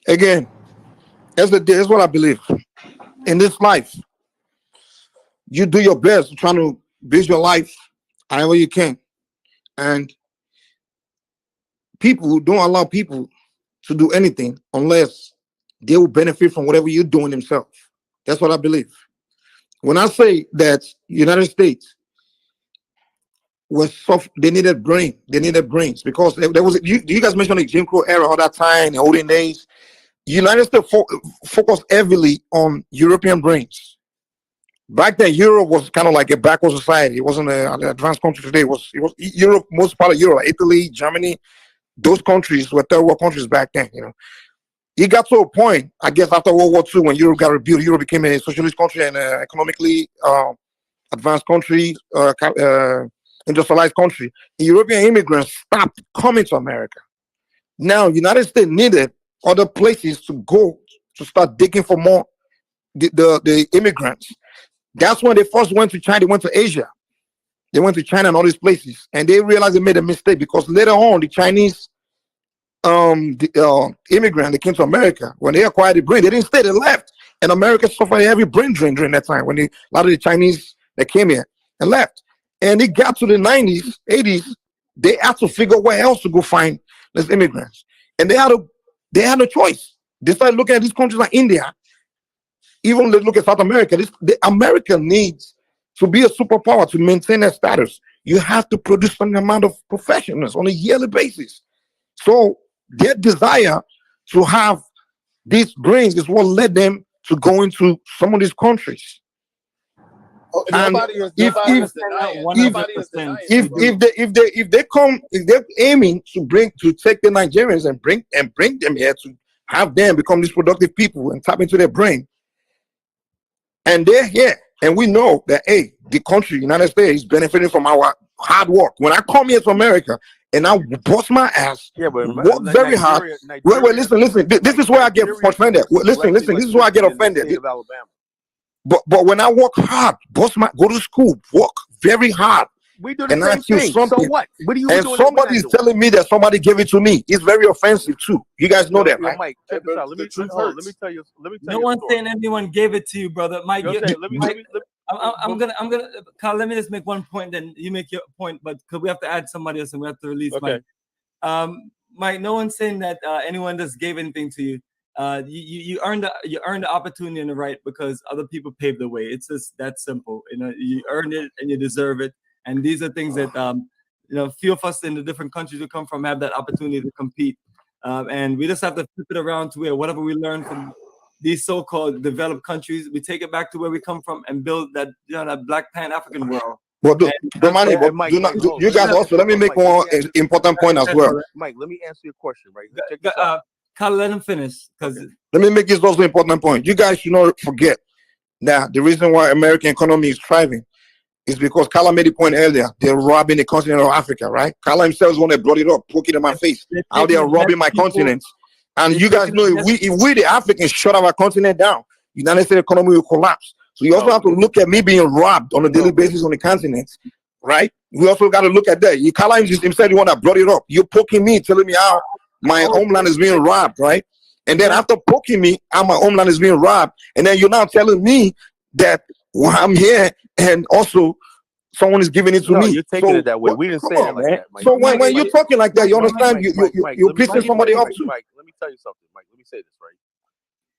Again, that's what I believe. In this life, you do your best trying to build your life however you can. And people don't allow people to do anything unless they will benefit from whatever you're doing themselves. That's what I believe. When I say that United States was soft, they needed brains because there was, you guys mentioned the Jim Crow era, all that time, the olden days. United States focused heavily on European brains. Back then, Europe was kind of like a backward society. It wasn't an advanced country today. It was Europe, most part of Europe, Italy, Germany. Those countries were third world countries back then. It got to a point, I guess, after World War II, when Europe got rebuilt. Europe became a socialist country and economically advanced country, industrialized country. The European immigrants stopped coming to America. Now, United States needed other places to go to start digging for more the immigrants. That's when they first went to China. They went to Asia. They went to China and all these places, and they realized they made a mistake because later on the Chinese immigrant that came to America, when they acquired the brain, they didn't stay, they left, and America suffered a heavy brain drain during that time when a lot of the Chinese that came here and left. And it got to the 90s, 80s, they had to figure out where else to go find these immigrants, and they had no choice. They started looking at these countries like India. Even they look at South America. America needs to be a superpower to maintain their status. You have to produce an amount of professionals on a yearly basis. So their desire to have these brains is what led them to go into some of these countries. If they're aiming to take the Nigerians and bring them here to have them become these productive people and tap into their brain, and they're here, and we know that the country, United States, is benefiting from our hard work. When I come here to America and I bust my ass, work very hard. Wait, listen. This is where I get offended. Listen. This is where I get offended. But when I work hard, go to school, work very hard, we do the same thing. So what? What are you doing? And somebody's telling me that somebody gave it to me. It's very offensive too. You guys know that, right? Mike, check this out. Let me tell you. No one's saying anyone gave it to you, brother. Mike, I'm gonna, Kyle, let me just make one point, then you make your point. But because we have to add somebody else and we have to release Mike. Mike, no one's saying that anyone just gave anything to you. You earned the opportunity and the right because other people paved the way. It's just that simple. You earned it and you deserve it. And these are things that few of us in the different countries we come from have that opportunity to compete. And we just have to flip it around to where whatever we learn from these so-called developed countries, we take it back to where we come from and build that that Black Pan-African world. Well, you guys also, let me make one important point as well. Mike, let me answer your question, right? Kyle, let him finish. Let me make this also important point. You guys should not forget that the reason why American economy is thriving is because Kala made the point earlier. They're robbing the continent of Africa, right? Kala himself is the one that brought it up, poking in my face. How they are robbing my continent. And you guys know if we the Africans shut our continent down, United States economy will collapse. So you also have to look at me being robbed on a daily basis on the continent, right? We also got to look at that. Kala himself the one that brought it up. You're poking me, telling me how my homeland is being robbed, right? And then after poking me, how my homeland is being robbed, and then you're now telling me that I'm here and also someone is giving it to me. You're taking it that way. We didn't say it like that, Mike. So when you're talking like that, you understand you're pissing somebody off too. Mike, let me tell you something, Mike. Let me say this, right?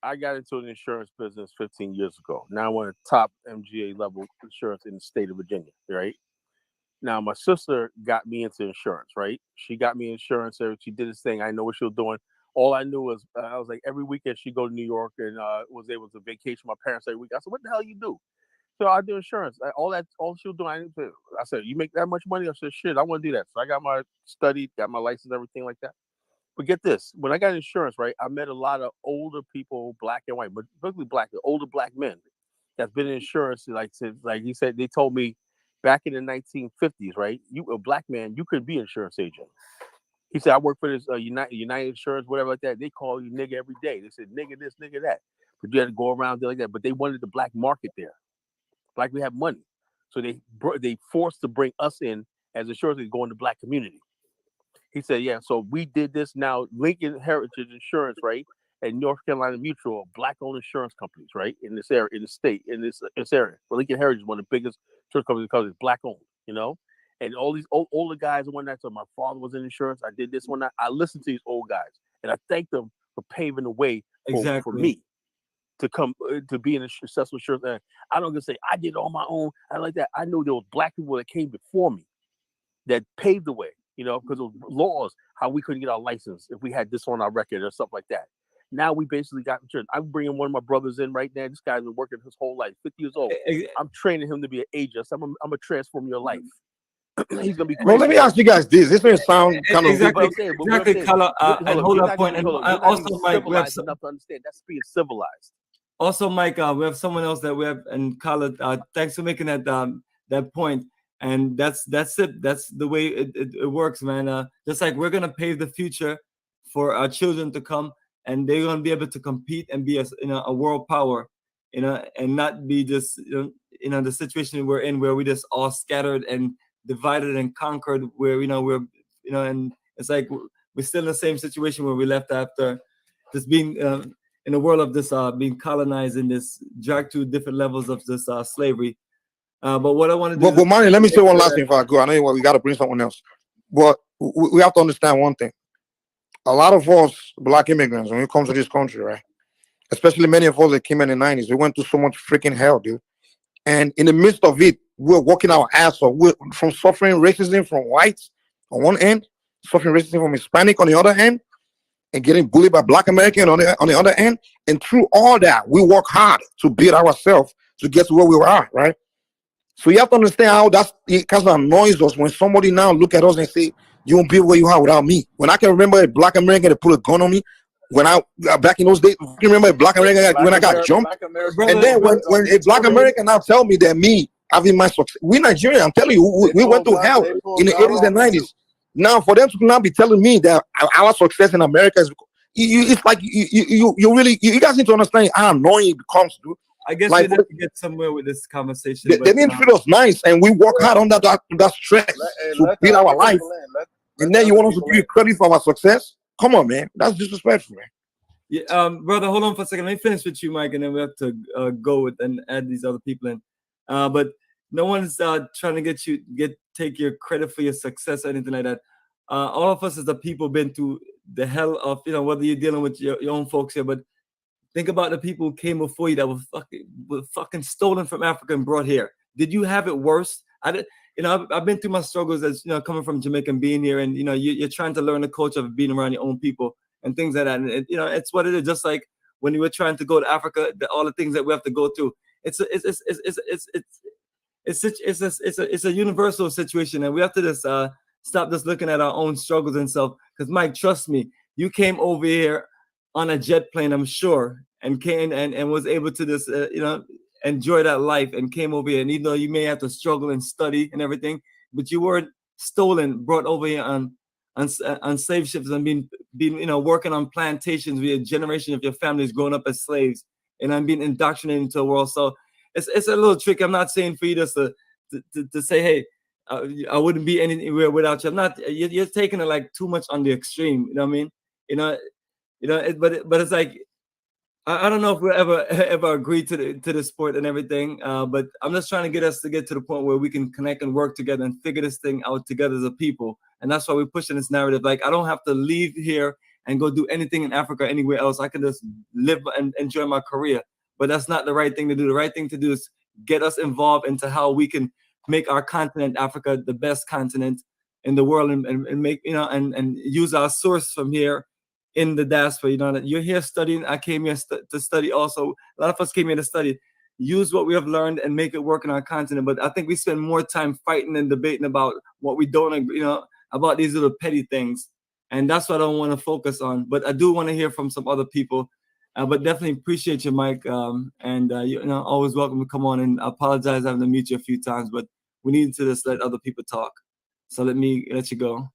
I got into the insurance business 15 years ago. Now I'm one of the top MGA level insurance in the state of Virginia, right? Now my sister got me into insurance, right? She got me insurance. She did this thing. I know what she was doing. All I knew was I was like every weekend she'd go to New York and was able to vacation with my parents every week. I said, "What the hell you do?" So I do insurance. All she was doing. I said, "You make that much money?" I said, "Shit, I want to do that." So I got my got my license, everything like that. But get this: when I got insurance, right, I met a lot of older people, black and white, but particularly black, older black men that's been in insurance. Like he said, they told me back in the 1950s, right? You a black man, you could be an insurance agent. He said, I work for this United Insurance, whatever like that. They call you nigga every day. They said, nigga this, nigga that. But you had to go around there like that. But they wanted the black market there. Like we have money. So they forced to bring us in as insurance to go in the black community. He said, yeah, so we did this now. Lincoln Heritage Insurance, right? And North Carolina Mutual, black-owned insurance companies, right? In this area, in the state, in this area. Well, Lincoln Heritage is one of the biggest insurance companies because it's black-owned, And all these older guys, the one that said my father was in insurance, I did this one. I listened to these old guys, and I thank them for paving the way for me to come to be an successful insurance. I don't just say I did it on my own. I like that. I knew there was black people that came before me that paved the way, because of laws, how we couldn't get our license if we had this on our record or stuff like that. Now we basically got children. I'm bringing one of my brothers in right now. This guy's been working his whole life, 50 years old. I'm training him to be an ageist. I'm gonna transform your life. He's gonna be crazy. Well, let me ask you guys this. This may sound kind of exactly, color. And hold that point. And also, Mike, we have enough to understand that's being civilized. Also, Mike, we have someone else that we have, and Khaled, thanks for making that point. And that's it. That's the way it works, man. Just like we're gonna pave the future for our children to come, and they're gonna be able to compete and be a world power, and not be just the situation we're in where we just all scattered and divided and conquered. Where and it's like we're still in the same situation where we left after just being in the world of this being colonized and this dragged to different levels of this slavery. But what I want to do. But Manny, let me say one last thing before I go. I know we got to bring someone else. But we have to understand one thing. A lot of us black immigrants, when it comes to this country, right? Especially many of us that came in the 90s, we went through so much freaking hell, dude. And in the midst of it, we're working our ass off. We're from suffering racism from whites on one end, suffering racism from Hispanic on the other end, and getting bullied by black American on the other end. And through all that, we work hard to build ourselves to get to where we are, right? So you have to understand how it kind of annoys us when somebody now look at us and say, you won't be where you are without me. When I can remember a black American that put a gun on me, when I back in those days, I can remember a black American when I got jumped. And then when a black American now tell me that me having my success, we Nigerian, I'm telling you, we went through hell in the 80s and 90s. Now for them to now be telling me that our success in America is, it's like you really, you guys need to understand how annoying it becomes, dude. I guess like, we need to get somewhere with this conversation. They didn't treat us nice, and we work hard on that stress to build our life. And then you want us to give you credit for our success? Come on, man. That's disrespectful, man. Yeah, brother, hold on for a second. Let me finish with you, Mike, and then we have to go with and add these other people in. But no one's trying to take your credit for your success or anything like that. All of us as the people been through the hell of whether you're dealing with your own folks here, but think about the people who came before you that were fucking stolen from Africa and brought here. Did you have it worse? I've been through my struggles as coming from Jamaica and being here, and you're trying to learn the culture of being around your own people and things like that. And it's what it is. Just like when you were trying to go to Africa, all the things that we have to go through. It's a universal situation, and we have to just stop just looking at our own struggles and stuff. Because Mike, trust me, you came over here on a jet plane, I'm sure, and came and was able to just enjoy that life and came over here. And even though you may have to struggle and study and everything, but you weren't stolen, brought over here on slave ships and being working on plantations with a generation of your families growing up as slaves, and I'm being indoctrinated into the world. So it's a little tricky. I'm not saying for you just to say, hey, I wouldn't be anywhere without you. I'm not. You're taking it like too much on the extreme. You know what I mean? But it's like I don't know if we'll ever agree to the sport and everything. But I'm just trying to get us to get to the point where we can connect and work together and figure this thing out together as a people. And that's why we're pushing this narrative. Like, I don't have to leave here and go do anything in Africa or anywhere else. I can just live and enjoy my career. But that's not the right thing to do. The right thing to do is get us involved into how we can make our continent, Africa, the best continent in the world, and make and use our source from here in the diaspora. You're here studying. I came here to study also. A lot of us came here to study. Use what we have learned and make it work in our continent. But I think we spend more time fighting and debating about what we don't agree, about these little petty things. And that's what I don't want to focus on. But I do want to hear from some other people. But definitely appreciate you, Mike. And always welcome to come on. And I apologize having to meet you a few times, but we need to just let other people talk. So let you go.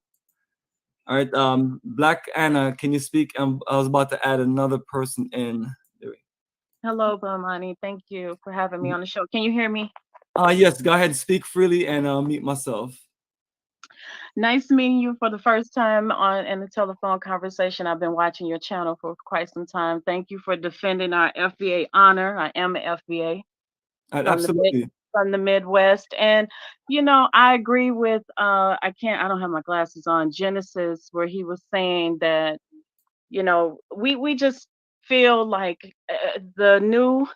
All right, Black Anna, can you speak? I was about to add another person in. Hello, Bomani. Thank you for having me on the show. Can you hear me? Yes, go ahead, speak freely, and I'll mute myself. Nice meeting you for the first time in the telephone conversation. I've been watching your channel for quite some time. Thank you for defending our FBA honor. I am an FBA. Absolutely. From the Midwest. And I agree with I don't have my glasses on, Genesis, where he was saying that we just feel like the new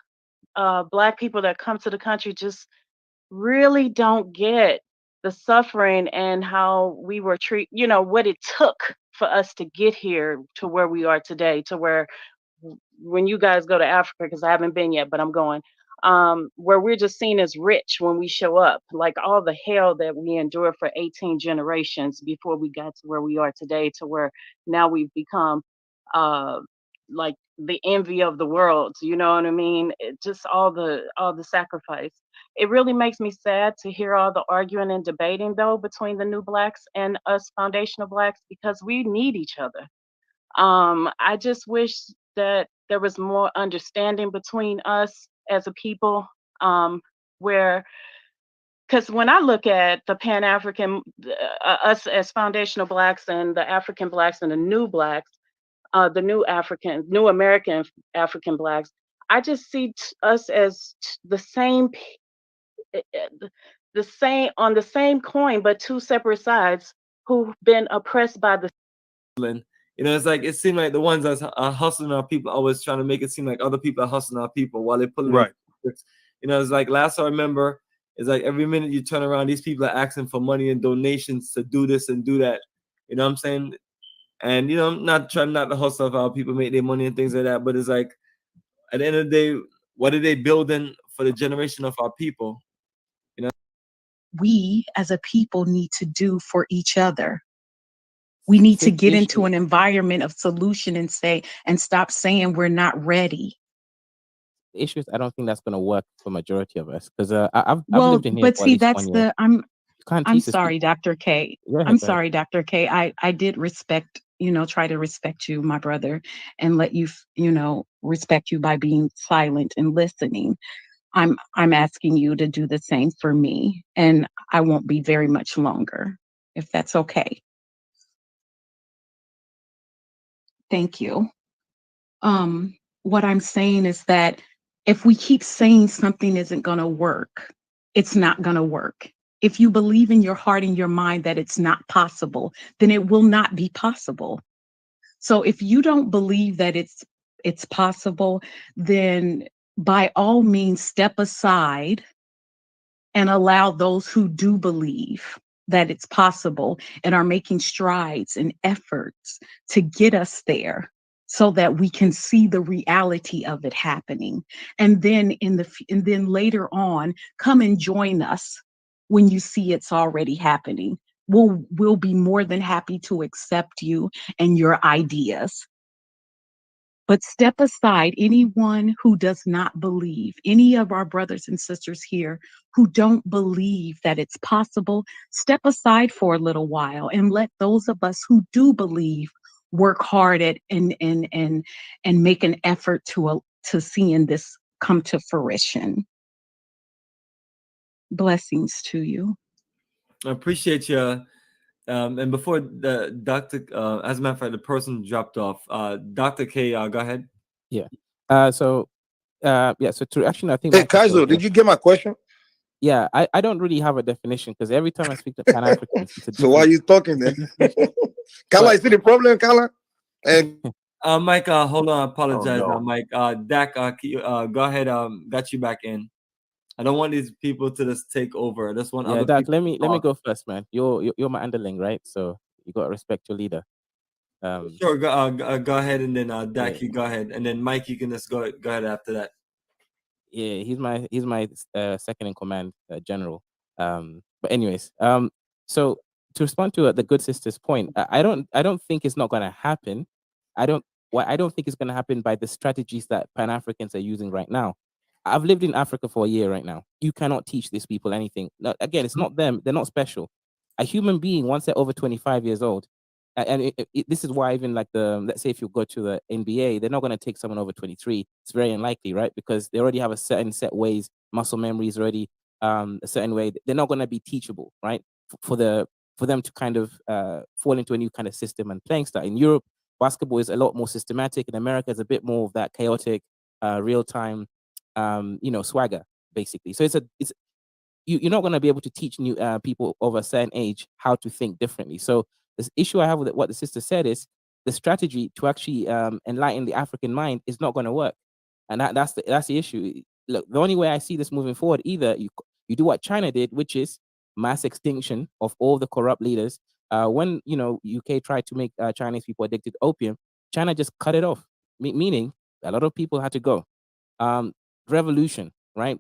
Black people that come to the country just really don't get the suffering and how we were treated, what it took for us to get here to where we are today, to where when you guys go to Africa, because I haven't been yet, but I'm going, where we're just seen as rich when we show up, like all the hell that we endured for 18 generations before we got to where we are today, to where now we've become uh, like the envy of the world. You know what I mean? Just all the sacrifice. It really makes me sad to hear all the arguing and debating though between the new blacks and us foundational blacks, because we need each other. I just wish that there was more understanding between us as a people, where, because when I look at the Pan African, us as foundational blacks and the African blacks and the new blacks, the new American African blacks, I just see us as the same, the same on the same coin, but two separate sides who've been oppressed by the. You know, it's like it seemed like the ones that are hustling our people always trying to make it seem like other people are hustling our people while they're pulling right. You know, it's like last I remember, it's like every minute you turn around, these people are asking for money and donations to do this and do that. You know what I'm saying? And you know, I'm not trying not to hustle how people make their money and things like that, but it's like at the end of the day, what are they building for the generation of our people? You know, we as a people need to do for each other. We need to get into an environment of solution and stop saying we're not ready. Issues, I don't think that's going to work for majority of us, because I've lived in here but for see, at least that's 1 year. I'm sorry, Dr. K. I'm sorry, Dr. K. I did respect, try to respect you, my brother, and let you, respect you by being silent and listening. I'm asking you to do the same for me, and I won't be very much longer, if that's okay. Thank you. What I'm saying is that if we keep saying something isn't going to work, it's not going to work. If you believe in your heart and your mind that it's not possible, then it will not be possible. So if you don't believe that it's possible, then by all means step aside and allow those who do believe that it's possible and are making strides and efforts to get us there, so that we can see the reality of it happening. And then and then later on, come and join us when you see it's already happening. We'll be more than happy to accept you and your ideas. But step aside, anyone who does not believe, any of our brothers and sisters here who don't believe that it's possible, step aside for a little while and let those of us who do believe work hard at and make an effort to seeing this come to fruition. Blessings to you. I appreciate you. And before the doctor, as a matter of fact, the person dropped off. Dr. K, go ahead. Yeah. So to actually, I think. Hey, Kaizo, did you get my question? Yeah, I don't really have a definition, because every time I speak to Pan Africans, so why are you talking then? Kala, you see the problem, Kala? And Mike, hold on, I apologize. Oh, no. Mike, Dak, go ahead. Got you back in. I don't want these people to just take over. I just want other Dak, people. let me go first, man. You're my underling, right? So you got to respect your leader. Sure, go ahead, and then Dak, you go ahead, and then Mike, you can just go ahead after that. Yeah, he's my second in command, general. But anyways, so to respond to the good sister's point, I don't think it's not going to happen. I don't think it's going to happen by the strategies that Pan Africans are using right now. I've lived in Africa for a year right now. You cannot teach these people anything. Again, it's not them. They're not special. A human being, once they're over 25 years old, and this is why even like let's say if you go to the NBA, they're not going to take someone over 23. It's very unlikely, right? Because they already have a set ways, muscle memory is already a certain way. They're not going to be teachable, right? For them to kind of fall into a new kind of system and playing style. In Europe, basketball is a lot more systematic. In America, it's a bit more of that chaotic, real time, swagger basically. So you're not going to be able to teach new people of a certain age how to think differently. So this issue I have with what the sister said is the strategy to actually enlighten the African mind is not going to work, and that's the issue. Look, the only way I see this moving forward, either you do what China did, which is mass extinction of all the corrupt leaders. When UK tried to make Chinese people addicted to opium, China just cut it off, meaning A lot of people had to go. Revolution, right?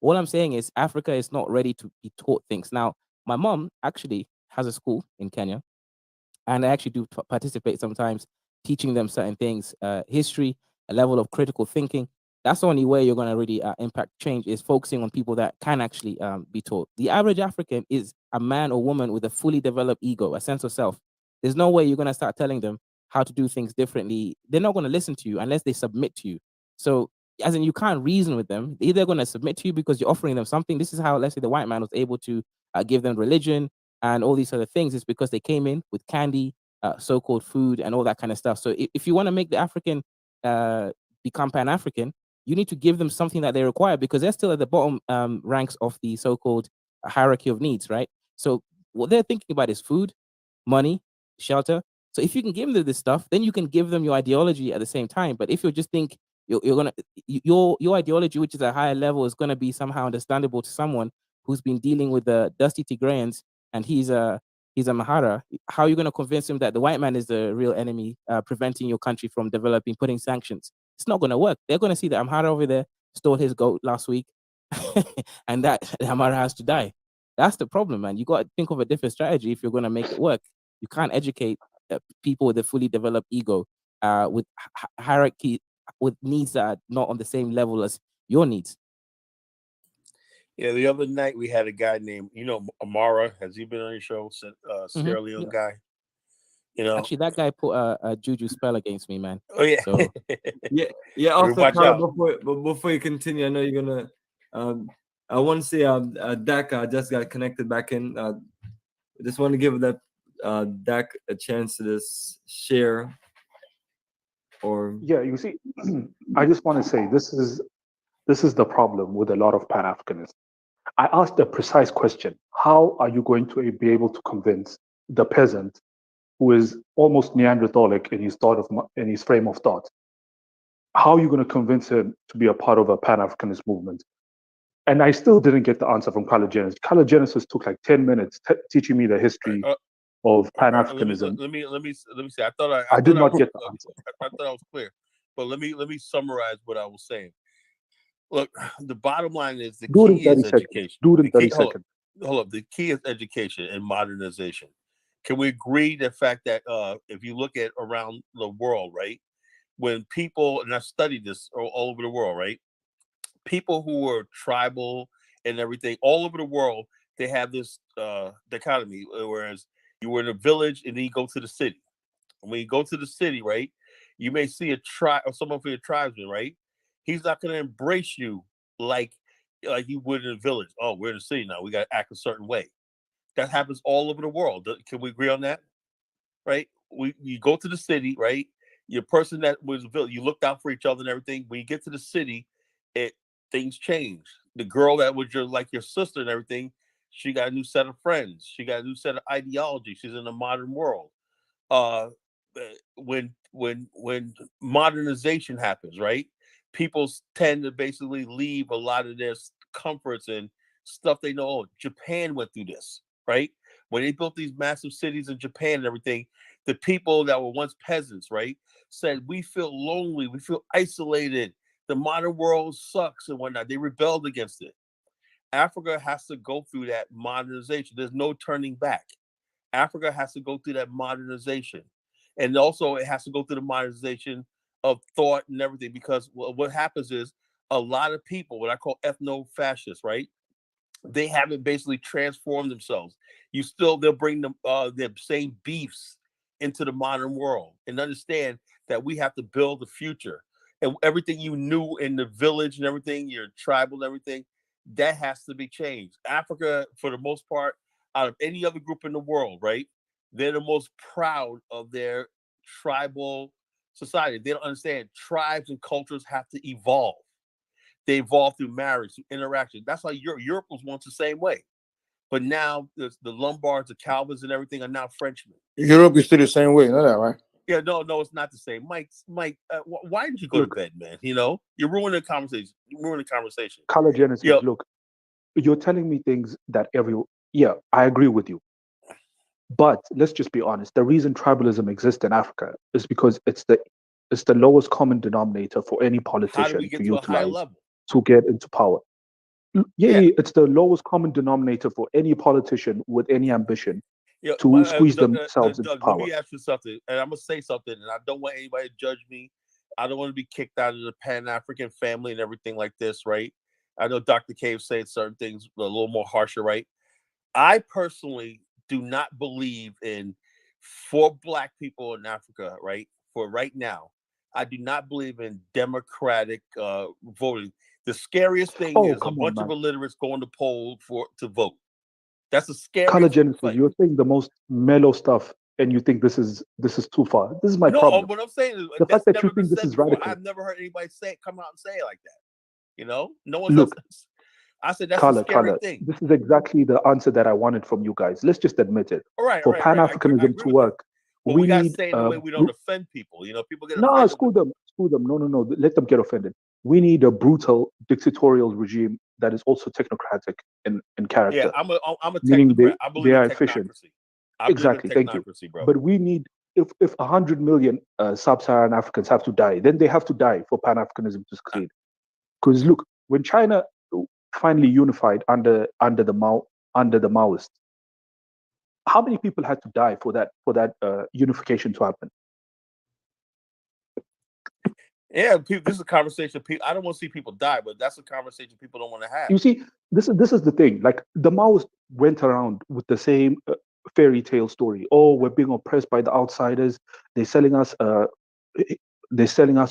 All I'm saying is Africa is not ready to be taught things. Now, my mom actually has a school in Kenya, and I actually do participate sometimes, teaching them certain things, history, a level of critical thinking. That's the only way you're going to really impact change, is focusing on people that can actually be taught. The average African is a man or woman with a fully developed ego, a sense of self. There's no way you're going to start telling them how to do things differently. They're not going to listen to you unless they submit to you. So, as in, you can't reason with them. They're either going to submit to you because you're offering them something. This is how, let's say, the white man was able to give them religion and all these other things. Is because they came in with candy, so-called food, and all that kind of stuff. So if you want to make the African become Pan-African, you need to give them something that they require, because they're still at the bottom ranks of the so-called hierarchy of needs, right? So what they're thinking about is food, money, shelter. So if you can give them this stuff, then you can give them your ideology at the same time. But if you just think you're gonna your ideology, which is a higher level, is gonna be somehow understandable to someone who's been dealing with the dusty Tigrayans, and he's a Mahara, how are you going to convince him that the white man is the real enemy, preventing your country from developing, putting sanctions? It's not going to work. They're going to see that Amhara over there stole his goat last week, and that Amhara has to die. That's the problem, man. You got to think of a different strategy if you're going to make it work. You can't educate people with a fully developed ego, with hierarchy, with needs that are not on the same level as your needs. Yeah, the other night we had a guy named, Amara. Has he been on your show? Sierra Leone guy. Actually, that guy put a juju spell against me, man. Oh yeah, so yeah. Also, before you continue, I know you're gonna. I want to say, Dak just got connected back in. Just want to give that Dak a chance to just share. Or yeah, you see, I just want to say this is the problem with a lot of Pan-Africanism. I asked a precise question: how are you going to be able to convince the peasant, who is almost Neanderthalic in his frame of thought? How are you going to convince him to be a part of a Pan-Africanist movement? And I still didn't get the answer from Kalagenesis. Kalagenesis took like 10 minutes teaching me the history of Pan-Africanism. Let me say. I did not get the answer. I thought I was clear, but let me summarize what I was saying. Look, the bottom line is the key is education. Do it in 30 seconds. Hold up. The key is education and modernization. Can we agree the fact that if you look at around the world, right, when people, and I studied this all over the world, right, people who were tribal and everything all over the world, they have this dichotomy, whereas you were in a village and then you go to the city. And when you go to the city, right, you may see a tribe or someone for your tribesman, right? He's not going to embrace you like you would in a village. Oh, we're in the city now. We got to act a certain way. That happens all over the world. Can we agree on that? Right? You go to the city, right? Your person that was a village, you looked out for each other and everything. When you get to the city, things change. The girl that was your sister and everything, she got a new set of friends. She got a new set of ideology. She's in the modern world. When modernization happens, right? People tend to basically leave a lot of their comforts and stuff they know. Oh, Japan went through this, right? When they built these massive cities in Japan and everything, the people that were once peasants, right, said, we feel lonely, we feel isolated, the modern world sucks and whatnot. They rebelled against it. Africa has to go through that modernization. There's no turning back. Africa has to go through that modernization. And also it has to go through the modernization of thought and everything, because what happens is a lot of people, what I call ethno-fascists, right? They haven't basically transformed themselves. They'll bring them their same beefs into the modern world and understand that we have to build the future. And everything you knew in the village and everything, your tribal and everything, that has to be changed. Africa, for the most part, out of any other group in the world, right? They're the most proud of their tribal society. They don't understand tribes and cultures have to evolve. They evolve through marriage, through interaction. That's why Europe was once the same way. But now the Lombards, the Calvins, and everything are now Frenchmen. Europe is still the same way, you know that, right? Yeah, no, it's not the same. Mike, why did you go to bed, man? You're ruining the conversation. Kalagenesis, look, you're telling me things that I agree with you. But let's just be honest. The reason tribalism exists in Africa is because it's the It's the lowest common denominator for any How do we politician get to to a higher utilize level? to get into power. Yeah. It's the lowest common denominator for any politician with any ambition Yeah, to squeeze themselves into Doug, let power. me ask you something, and I'm gonna say something, and I don't want anybody to judge me. I don't want to be kicked out of the Pan African family and everything like this, right? I know Dr. Cave said certain things a little more harsher, right? I personally do not believe in for Black people in Africa, right? For right now, I do not believe in democratic voting. The scariest thing Oh, is a come on, bunch of man. illiterates going to poll to vote. That's the scariest Kalagenesis, thing. you're saying the most mellow stuff, and you think this is too far. This is my No, problem. what I'm saying is The fact that's that you never been think this said is before. radical. I've never heard anybody come out and say it like that. You know, no one Look, says. I said that's a scary thing. This is exactly the answer that I wanted from you guys. Let's just admit it. All right, For right. I Pan-Africanism agree to with that. work, But we we gotta need say it in a way we don't offend people. You know, people get no, offended. screw them. No, let them get offended. We need a brutal dictatorial regime that is also technocratic in character. Yeah, I'm a Meaning technocrat. I believe they in are efficient. technocracy. I believe in Exactly, thank you. technocracy, bro. But we need, if 100 million sub-Saharan Africans have to die, then they have to die for Pan-Africanism to succeed. Because look, when China finally unified under the Maoists, how many people had to die for that unification to happen? Yeah, people, this is a conversation. I don't want to see people die, but that's a conversation people don't want to have. You see, this is the thing. Like the Maoists went around with the same fairy tale story. Oh, we're being oppressed by the outsiders. They're selling us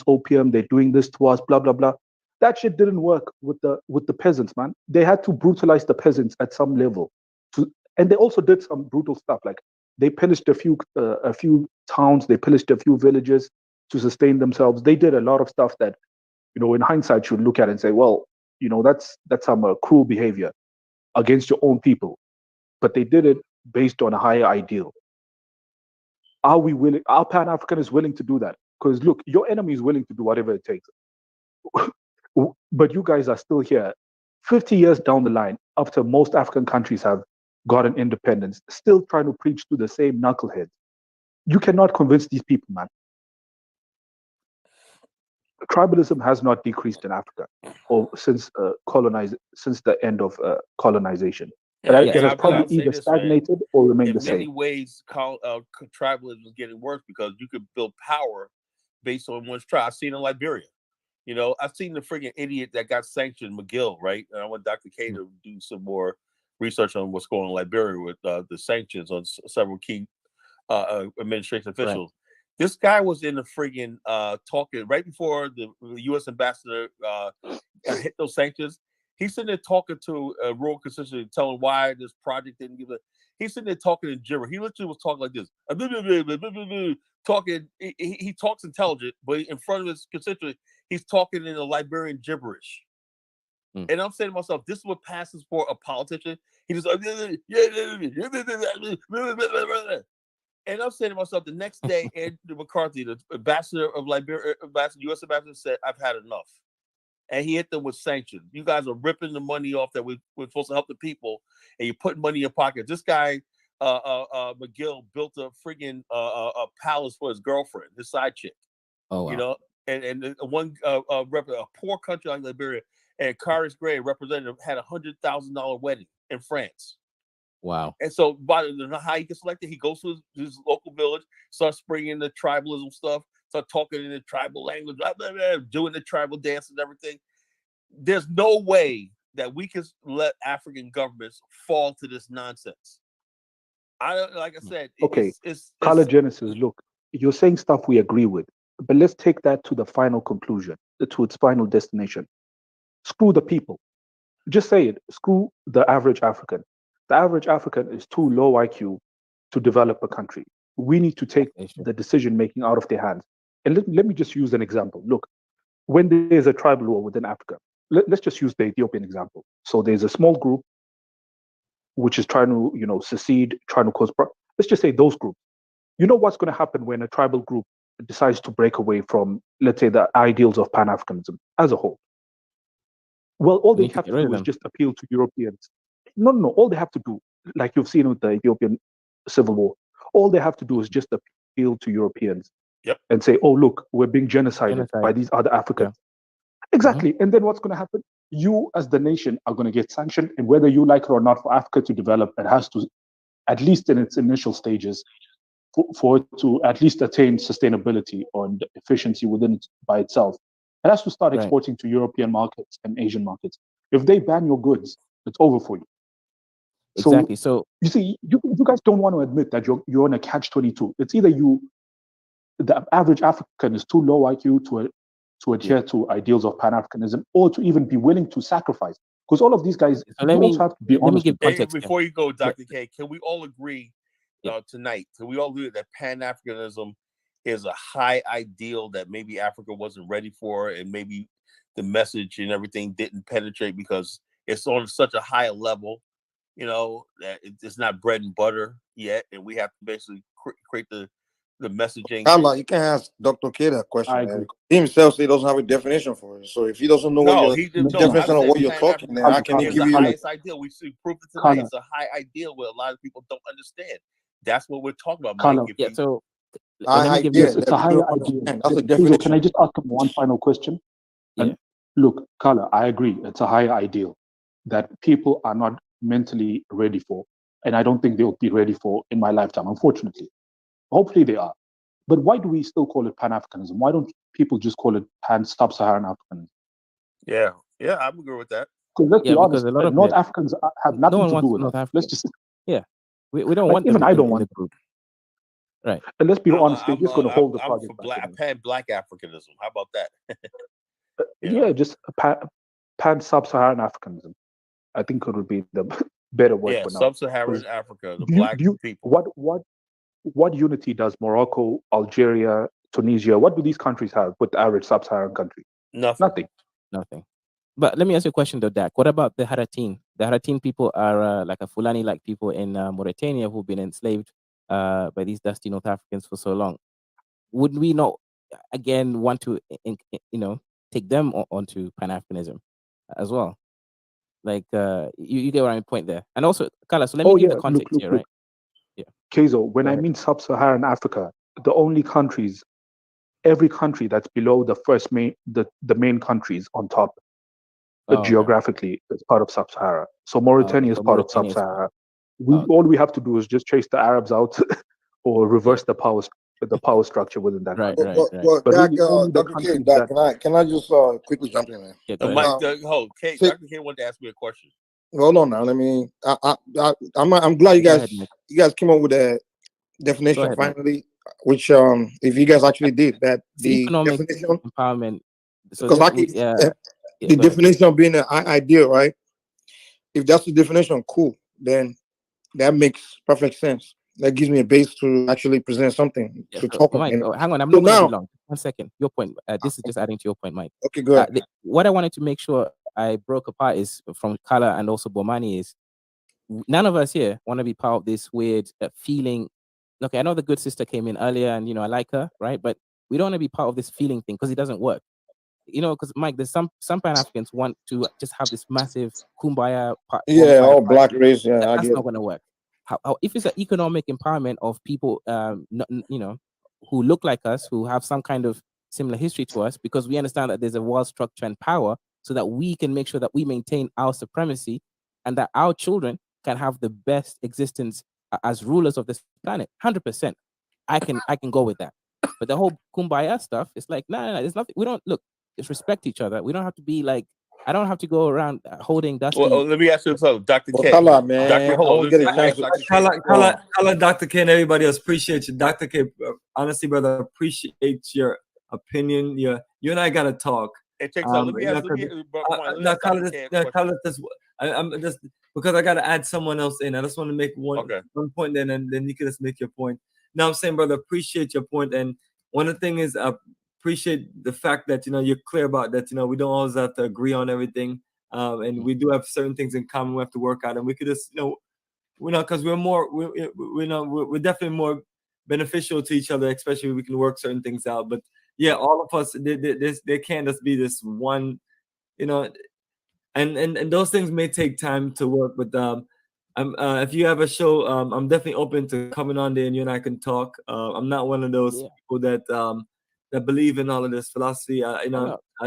opium. They're doing this to us. Blah blah blah. That shit didn't work with the peasants, man. They had to brutalize the peasants at some level, and they also did some brutal stuff. Like they pillaged a few towns. They pillaged a few villages to sustain themselves. They did a lot of stuff that, in hindsight, you look at it and say, well, that's some cruel behavior against your own people. But they did it based on a higher ideal. Are we willing? Our Pan African is willing to do that? Because look, your enemy is willing to do whatever it takes. But you guys are still here, 50 years down the line, after most African countries have gotten independence, still trying to preach to the same knuckleheads. You cannot convince these people, man. Tribalism has not decreased in Africa or since the end of colonization. It has probably either stagnated or remained the same. In many ways, tribalism is getting worse because you could build power based on one's tribe. I've seen in Liberia. I've seen the friggin' idiot that got sanctioned, McGill, right? And I want Dr. K to do some more research on what's going on in Liberia with the sanctions on several key administration officials. Right. This guy was in the friggin' talking right before the U.S. ambassador hit those sanctions. He's sitting there talking to a rural constituency, telling why this project didn't give it. He's sitting there talking in gibberish. He literally was talking like this, talking. He talks intelligent, but in front of his constituency, he's talking in a Liberian gibberish. And I'm saying to myself, this is what passes for a politician. He just and I'm saying to myself, the next day, Andrew McCarthy, the ambassador of Liberia, U.S. ambassador, said, "I've had enough," and he hit them with sanctions. You guys are ripping the money off that we're supposed to help the people, and you're putting money in your pocket. This guy, McGill, built a friggin' a palace for his girlfriend, his side chick. Oh, wow. And one a poor country like Liberia, and Carius Gray, representative, had $100,000 wedding in France. Wow. And so by how he gets elected, he goes to his local village, starts bringing the tribalism stuff, start talking in the tribal language, blah, blah, blah, doing the tribal dance and everything. There's no way that we can let African governments fall to this nonsense. Like I said, okay. Kalagenesis, look, you're saying stuff we agree with, but let's take that to the final conclusion, to its final destination. Screw the people. Just say it. Screw the average African. The average African is too low IQ to develop a country. We need to take the decision making out of their hands. And let me just use an example. Look, when there's a tribal war within Africa, let's just use the Ethiopian example. So there's a small group which is trying to, secede, trying to cause. Let's just say those groups. You know what's going to happen when a tribal group decides to break away from, let's say, the ideals of Pan-Africanism as a whole? Well, all they have to do is just appeal to Europeans. No. All they have to do, like you've seen with the Ethiopian civil war, all they have to do is just appeal to Europeans and say, "Oh, look, we're being genocided by these other Africans." Yeah. Exactly. And then what's going to happen? You, as the nation, are going to get sanctioned, and whether you like it or not, for Africa to develop, it has to, at least in its initial stages, for it to at least attain sustainability and efficiency within it by itself, it has to start exporting to European markets and Asian markets. If they ban your goods, it's over for you. Exactly. So you see, you guys don't want to admit that you're in a catch-22. It's either the average African is too low IQ to adhere to ideals of Pan-Africanism, or to even be willing to sacrifice. Because all of these guys, so let me give context. Before you go, Dr. K, can we all agree tonight? Can we all agree that Pan-Africanism is a high ideal that maybe Africa wasn't ready for, and maybe the message and everything didn't penetrate because it's on such a high level, that it's not bread and butter yet, and we have to basically create the messaging. You can't ask Dr. K that question, man. He himself says he doesn't have a definition for it. So if he doesn't know definition of what you're talking, then how can he give you the highest ideal? We see proof it tonight. It's a high ideal where a lot of people don't understand. That's what we're talking about, Mike. So let me give yes, it's a higher idea. That's a definition. Can I just ask him one final question? And look, Carla, I agree. It's a higher ideal that people are not mentally ready for, and I don't think they'll be ready for in my lifetime, unfortunately. Hopefully they are. But why do we still call it Pan-Africanism? Why don't people just call it Pan-Sub-Saharan Africanism? Yeah, I agree with that. Because let's be honest, a lot of North Africans have nothing to do with us. Let's just we don't want even them I don't in want the group. Right. And let's be honest, they're just going to hold the project back. Black Africanism. How about that? Just Pan-Sub-Saharan Africanism. I think it would be the better word for now. Sub-Saharan Africa, the black people. What unity does Morocco, Algeria, Tunisia, what do these countries have with the average sub-Saharan country? Nothing. But let me ask you a question though, Dak. What about the Haratin? The Haratin people are like a Fulani-like people in Mauritania who've been enslaved by these dusty North Africans for so long. Would we not, again, want to, take them onto Pan-Africanism as well? Like, you get what I point there. And also, Carla, so let me give the context here, right? Yeah. Keizo, when I mean sub-Saharan Africa, the only countries, every country that's below the main countries on top, geographically, is part of sub-Sahara. So Mauritania is part of sub-Sahara. All we have to do is just chase the Arabs out or reverse the power structure within that country. Well, but Dak, really, Dr. K, can I just quickly jump in, man? Dr. K wanted to ask me a question. Hold on now. Let me. I'm glad you guys came up with a definition finally, which if you guys actually did that, the economic definition empowerment. Because the definition of being an ideal, right? If that's the definition, cool. Then that makes perfect sense. That gives me a base to actually present something to talk about. Mike, hang on, I'm not going to be long. 1 second. Your point. This is just adding to your point, Mike. Okay, go ahead. What I wanted to make sure I broke apart is from Kala and also Bomani is none of us here want to be part of this weird feeling. Okay, I know the good sister came in earlier and I like her, right? But we don't want to be part of this feeling thing because it doesn't work. Because Mike, there's some Pan-Africans want to just have this massive kumbaya all black race. Yeah, that's not going to work. How if it's an economic empowerment of people, who look like us, who have some kind of similar history to us, because we understand that there's a world structure and power, so that we can make sure that we maintain our supremacy, and that our children can have the best existence as rulers of this planet. 100%, I can go with that. But the whole kumbaya stuff, it's like, no, there's nothing. We don't look. Just respect each other. We don't have to be like. I don't have to go around holding dusty. Well, let me ask you something, Dr. K. Kala, man. Kala, Dr. K, and everybody else appreciate you. Dr. K, honestly, brother, appreciate your opinion. You and I gotta talk. It takes let me ask you. I'm just because I gotta add someone else in. I just want to make one point, then you can just make your point. Now I'm saying, brother, appreciate your point, and one of the things is appreciate the fact that you're clear about that. We don't always have to agree on everything, and we do have certain things in common we have to work out, and we could just because we're definitely more beneficial to each other, especially if we can work certain things out. But yeah, all of us, there can't just be this one, and those things may take time to work. But If you have a show, I'm definitely open to coming on there and you and I can talk. I'm not one of those people that believe in all of this philosophy. I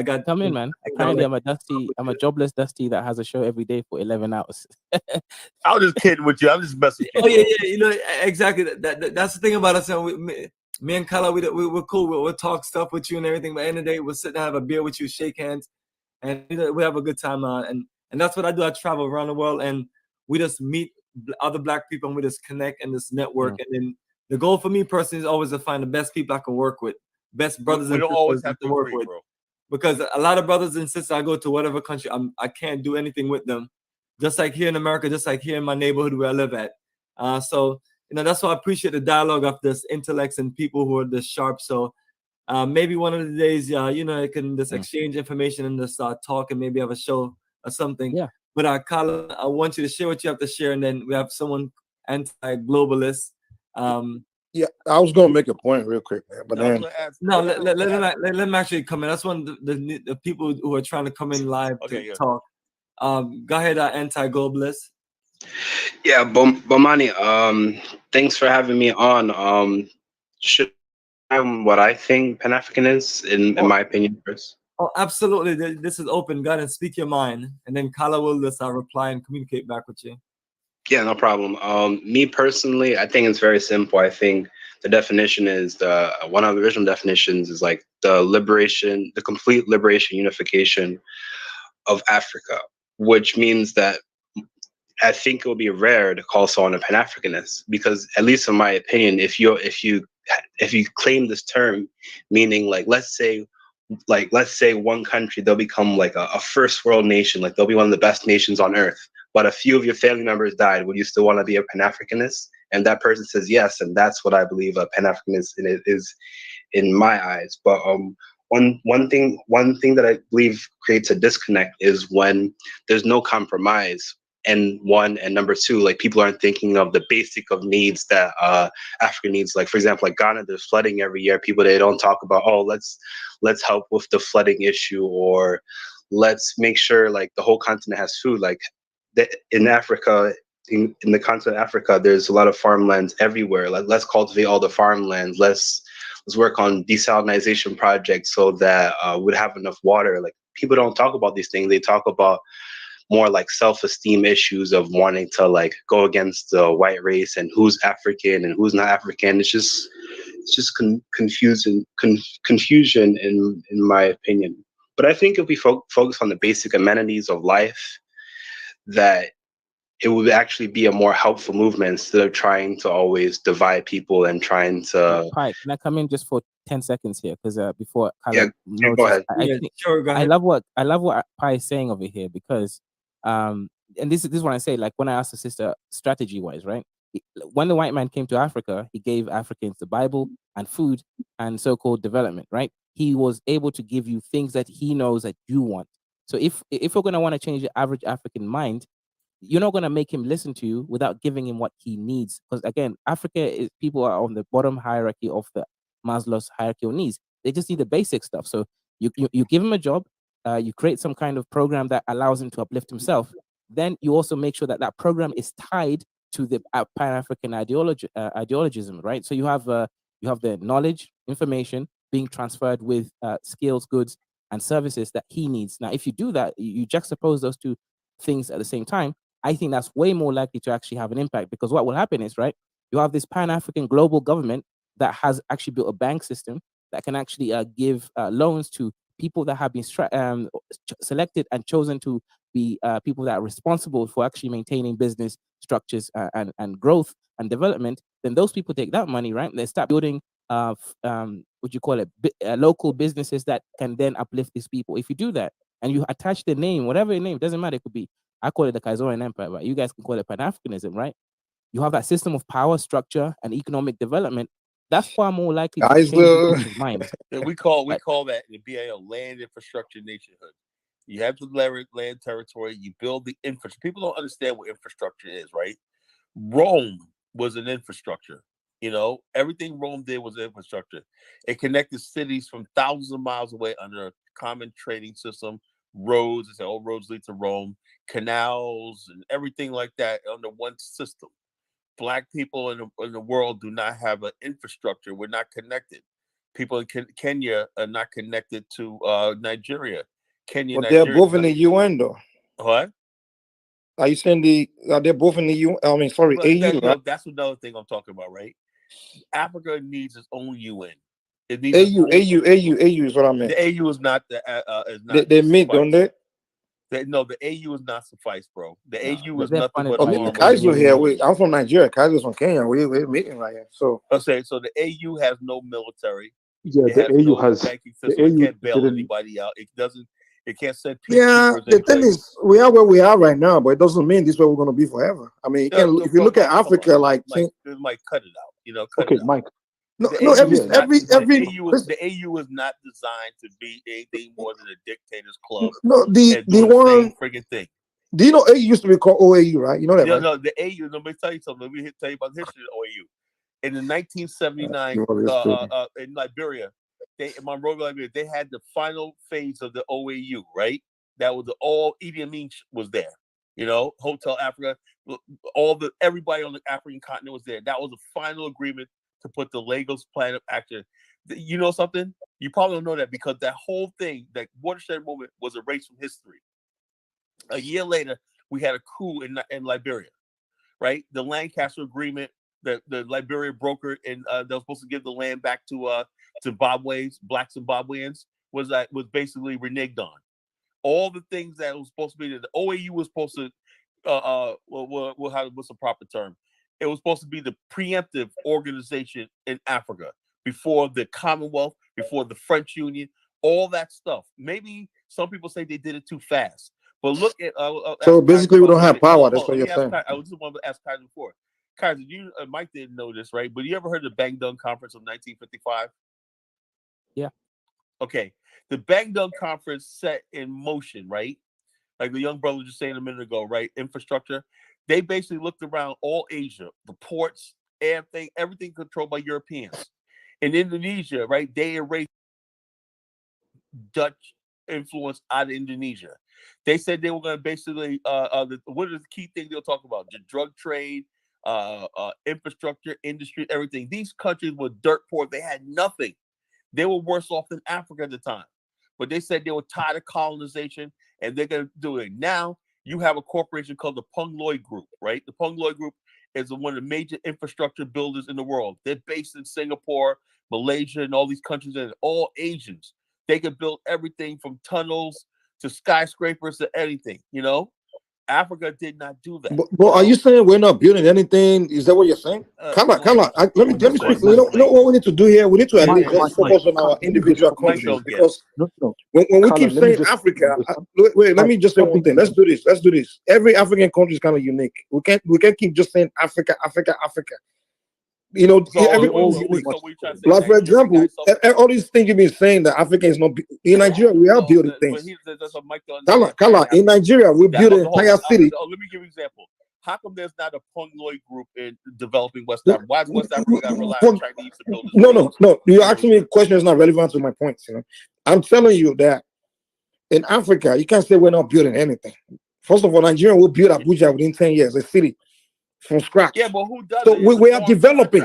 got come in, man. Apparently, I'm a jobless Dusty that has a show every day for 11 hours. I was just kidding with you. I'm just messing with you. Oh yeah, you know exactly. That's the thing about us. Me and Kala, we're cool. We'll talk stuff with you and everything. But at the end of the day, we'll sit down, have a beer with you, shake hands, and we have a good time. And that's what I do. I travel around the world, and we just meet other Black people, and we just connect and this network. And then the goal for me personally is always to find the best people I can work with, best brothers and don't sisters always have to work agree, with. bro. Because a lot of brothers and sisters, I go to whatever country, I can't do anything with them. Just like here in America, just like here in my neighborhood where I live at. So that's why I appreciate the dialogue of this intellects and people who are this sharp. So maybe one of the days, I can just exchange information and just talk and maybe have a show or something. Yeah. But Kala, I want you to share what you have to share, and then we have someone anti-globalist. Yeah, I was gonna make a point real quick, man. But then let him actually come in. That's one of the people who are trying to come in live to talk. Go ahead, anti-globalist. Yeah, Bomani, thanks for having me on. Should what I think Pan-African is, in my opinion, first? Oh, absolutely. This is open. Go ahead and speak your mind, and then Kala will just reply and communicate back with you. Yeah, no problem. Me personally, I think it's very simple. I think the definition is one of the original definitions is like the complete liberation, unification of Africa, which means that I think it would be rare to call someone a Pan-Africanist, because at least in my opinion, if you claim this term, meaning like let's say one country, they'll become like a first world nation, like they'll be one of the best nations on earth, but a few of your family members died, would you still want to be a Pan-Africanist? And that person says yes, and that's what I believe a Pan-Africanist is in my eyes. But one thing that I believe creates a disconnect is when there's no compromise. And number two, like people aren't thinking of the basic of needs that Africa needs. Like for example, like Ghana, there's flooding every year. They don't talk about, oh, let's help with the flooding issue, or let's make sure like the whole continent has food. Like in Africa, in the continent of Africa, there's a lot of farmlands everywhere. Like let's cultivate all the farmlands. Let's work on desalination projects so that we'd have enough water. Like people don't talk about these things. They talk about more like self-esteem issues of wanting to like go against the white race and who's African and who's not African. It's just confusion in my opinion. But I think if we focus on the basic amenities of life, that it would actually be a more helpful movement instead of trying to always divide people and trying to. Hi, can I come in just for 10 seconds here? Because before go ahead. Sure, go ahead. I love what Pi is saying over here, because and this is what I say, like when I asked the sister strategy wise, right? When the white man came to Africa, he gave Africans the Bible and food and so-called development, right? He was able to give you things that he knows that you want. So if we're going to want to change the average African mind, you're not going to make him listen to you without giving him what he needs. Because again, people are on the bottom hierarchy of the Maslow's hierarchy of needs. They just need the basic stuff. So you give him a job, you create some kind of program that allows him to uplift himself. Then you also make sure that that program is tied to the Pan-African ideologism, right? So you have the knowledge, information being transferred with skills, goods, and services that he needs. Now, if you do that, you juxtapose those two things at the same time, I think that's way more likely to actually have an impact, because what will happen is, right, you have this Pan-African global government that has actually built a bank system that can actually give loans to people that have been selected and chosen to be people that are responsible for actually maintaining business structures and growth and development. Then those people take that money, right? They start building what you call it, local businesses that can then uplift these people. If you do that and you attach the name, whatever your name, doesn't matter, it could be, I call it the Kaizoran Empire, but you guys can call it Pan-Africanism, right? You have that system of power, structure, and economic development. That's far more likely to change people's minds. We call that in the BAL land infrastructure nationhood. You have the land territory, you build the infrastructure. People don't understand what infrastructure is, right? Rome was an infrastructure. Everything Rome did was infrastructure. It connected cities from thousands of miles away under a common trading system, roads. They say all roads lead to Rome, canals and everything like that under one system. Black people in the world do not have an infrastructure. We're not connected. People in Kenya are not connected to Nigeria. But they're both in the UN though. What? Are you saying they're both in the UN? I mean, sorry, AU. Right? That's another thing I'm talking about, right? Africa needs its own UN. It needs AU is what I meant. The AU is not they meet, don't they? No, the AU is not suffice, bro. The AU is they're nothing funded but by arm. Kaiser here. I'm from Nigeria. Kaiser's from Kenya. We're meeting right here. So the AU has no military. Yeah, it has no banking system. It can't bail anybody out. It doesn't. It can't send peacekeepers. Yeah, the thing is, we are where we are right now, but it doesn't mean this is where we're going to be forever. I mean, if you look at Africa, like Mike, cut it out. You know, cut it out. Mike. The AU is not designed to be anything more than a dictator's club. No, the one friggin' thing. Do you know AU used to be called OAU, right? You know that, right? No, the AU. Let me tell you something. Let me tell you about the history of OAU. In the 1979, in Liberia, Monroe, Liberia, they had the final phase of the OAU, right? That was all Idi Amin was there. You know, Hotel Africa, everybody on the African continent was there. That was the final agreement to put the Lagos Plan of Action. You know something? You probably don't know that because that whole thing, that watershed moment, was erased from history. A year later, we had a coup in Liberia, right? The Lancaster Agreement, the Liberia broker, and they were supposed to give the land back to Black Zimbabweans, was basically reneged on. All the things that was supposed to be the OAU was supposed to, what's the proper term? It was supposed to be the preemptive organization in Africa before the Commonwealth, before the French Union, all that stuff. Maybe some people say they did it too fast, but look at. So basically, we don't have power. That's what you're saying. I just wanted to ask Kaiser before. Kaiser, Mike didn't know this, right? But you ever heard of the Bandung Conference of 1955? Yeah. Okay. The Bandung Conference set in motion, right? Like the young brother was just saying a minute ago, right? Infrastructure. They basically looked around all Asia, the ports, everything controlled by Europeans. In Indonesia, right? They erased Dutch influence out of Indonesia. They said they were going to basically, what are the key things they'll talk about? The drug trade, infrastructure, industry, everything. These countries were dirt poor. They had nothing. They were worse off than Africa at the time. But they said they were tired of colonization and they're going to do it. Now you have a corporation called the Pung Loi Group, right? The Pung Loi Group is one of the major infrastructure builders in the world. They're based in Singapore, Malaysia, and all these countries, and all Asians. They can build everything from tunnels to skyscrapers to anything, you know? Africa did not do that. But are you saying we're not building anything? Is that what you're saying? Come on. Let me speak. You know what we need to do here? We need to at least just focus on our individual countries, because when we keep saying Africa, wait, let me just say one thing. Let's do this. Every African country is kind of unique. We can't keep just saying Africa. You know, like for example, all these things you've been saying that Africa is not in Nigeria. We are building things. Kala, in Nigeria, we're building entire city. Let me give you an example. How come there's not a Pung Loi group in developing West Africa? Why is West Africa got to rely on Chinese to build this? No. You're asking me a question that's not relevant to my points. You know, I'm telling you that in Africa, you can't say we're not building anything. First of all, Nigeria will build Abuja within 10 years, a city. From scratch. Yeah, but who does so it? We are developing.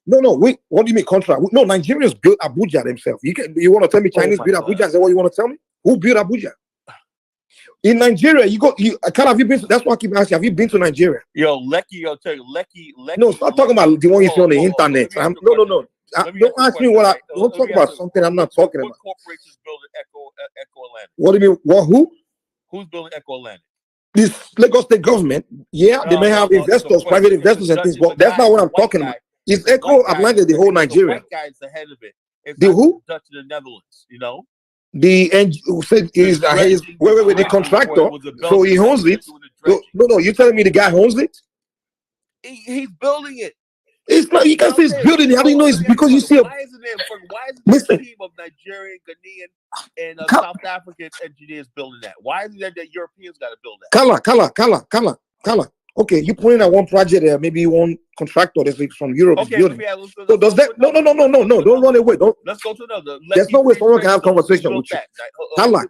No. What do you mean contract? No, Nigerians built Abuja themselves. You want to tell me Chinese built Abuja? Is that what you want to tell me? Who built Abuja? In Nigeria, have you been? That's why I keep asking. Have you been to Nigeria? Yo, I'll tell you, Lekki. No, stop talking about the one you see on the internet. No. Don't ask me what don't talk about something I'm not talking about. What corporations building Echo Atlantic? What do you mean? What? Who? Who's building Echo Atlantic? This Lagos State government, they may have investors, private investors and things, but that's not what I'm talking about. Is Echo Atlantic the whole Nigeria? The white guy is the head of it. It's the who? Dutch in the Netherlands, you know? The who said is wait, the contractor, so he owns it. No, you're telling me the guy owns it? He's building it. It's not, you can't say it's building it. How do you know it's because you see why isn't there a team of Nigerian, Ghanaian, and South African engineers building that? Why isn't that Europeans got to build that? Kala. Okay, you pointing at one project there, maybe one contractor that's from Europe is building. So does that? No. Don't run away. Don't. Let's go to another. There's no way someone can have conversation with you. Kala.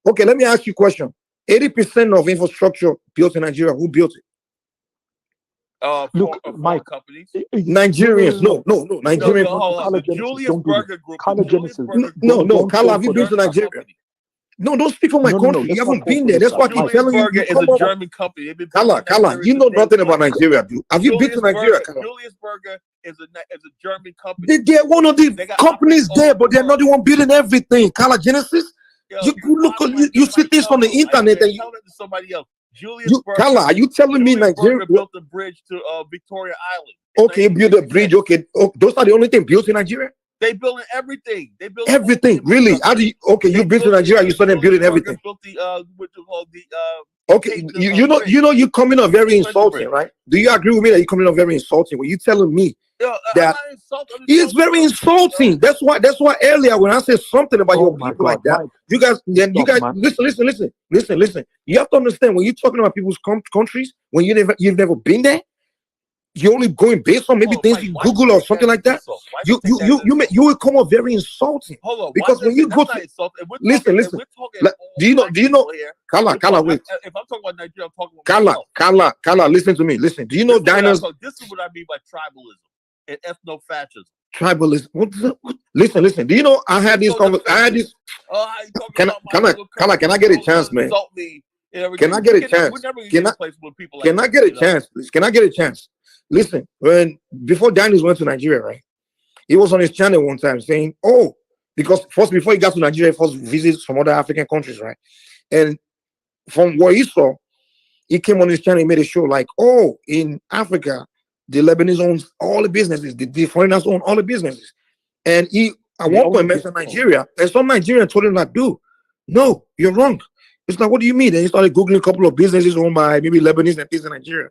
Okay, let me ask you a question. 80% of infrastructure built in Nigeria, who built it? Look, Mike, companies. Nigerians. No. Nigerian. The Julius Berger Group. No. Carla, have you been to Nigeria? No, don't speak for my country. You haven't been there. That's why I'm telling you. Julius Berger is a German company. Carla, you know nothing about Nigeria, dude. Have you been to Nigeria, Carla? Julius Berger is a German company. They're one of the companies there, but they're not the one building everything. Kalagenesis. You look, you see things on the internet and you tell it to somebody else. Julius Berger. Carla, are you telling me Nigeria built a bridge to Victoria Island? Okay, build a bridge. Okay, those are the only things built in Nigeria. They building everything. They build everything. Really? How do you? Okay, you've been to Nigeria. You saw them building everything. Built the okay, you're coming off very insulting, right? Do you agree with me that you're coming off very insulting when you telling me that it's very insulting? That's why earlier when I said something about your people like that, you guys listen. You have to understand when you're talking about people's countries when you've never been there. You're only going based on maybe things you Google or something like that. You will come off very insulting. Hold on, because when you go to listen. Do you know? Carla, wait. If I'm talking about Nigeria, I'm talking about Carla, listen to me. Listen. Do you know diners? This is what I mean by tribalism and ethno-fascism. Tribalism. Listen. Do you know I had this conversation? I had this. Can I get a chance, man? Can I get a chance? Can I get a chance, please? Can I get a chance? Listen, before Daniels went to Nigeria, right? He was on his channel one time saying, because before he got to Nigeria, he first visited some other African countries, right? And from what he saw, he came on his channel, he made a show like, in Africa, the Lebanese owns all the businesses, the foreigners own all the businesses. And at one point mentioned Nigeria, and some Nigerians told him like, dude, no, you're wrong. It's like, what do you mean? And he started Googling a couple of businesses owned by maybe Lebanese and things in Nigeria.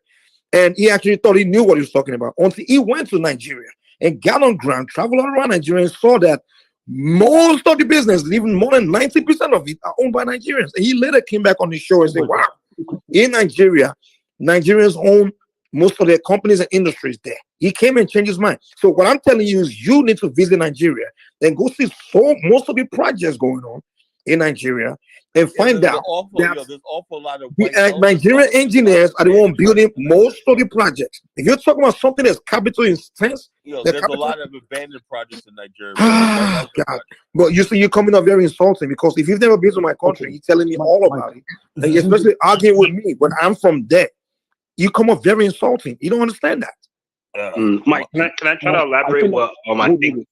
And he actually thought he knew what he was talking about until he went to Nigeria and got on ground, traveled around Nigeria and saw that most of the businesses, even more than 90% of it, are owned by Nigerians. And he later came back on the show and said, wow, in Nigeria, Nigerians own most of their companies and industries there. He came and changed his mind. So what I'm telling you is you need to visit Nigeria and go see most of the projects going on in Nigeria and find out that there's awful lot of Nigerian engineers are the one building most of the projects. If you're talking about something that's capital intense, there's a lot of abandoned projects in Nigeria. God. But you see, you're coming up very insulting because if you've never been to my country, you're telling me all about it, and you're especially arguing with me when I'm from there. You come up very insulting. You don't understand that. Mike, can I try to elaborate what I think?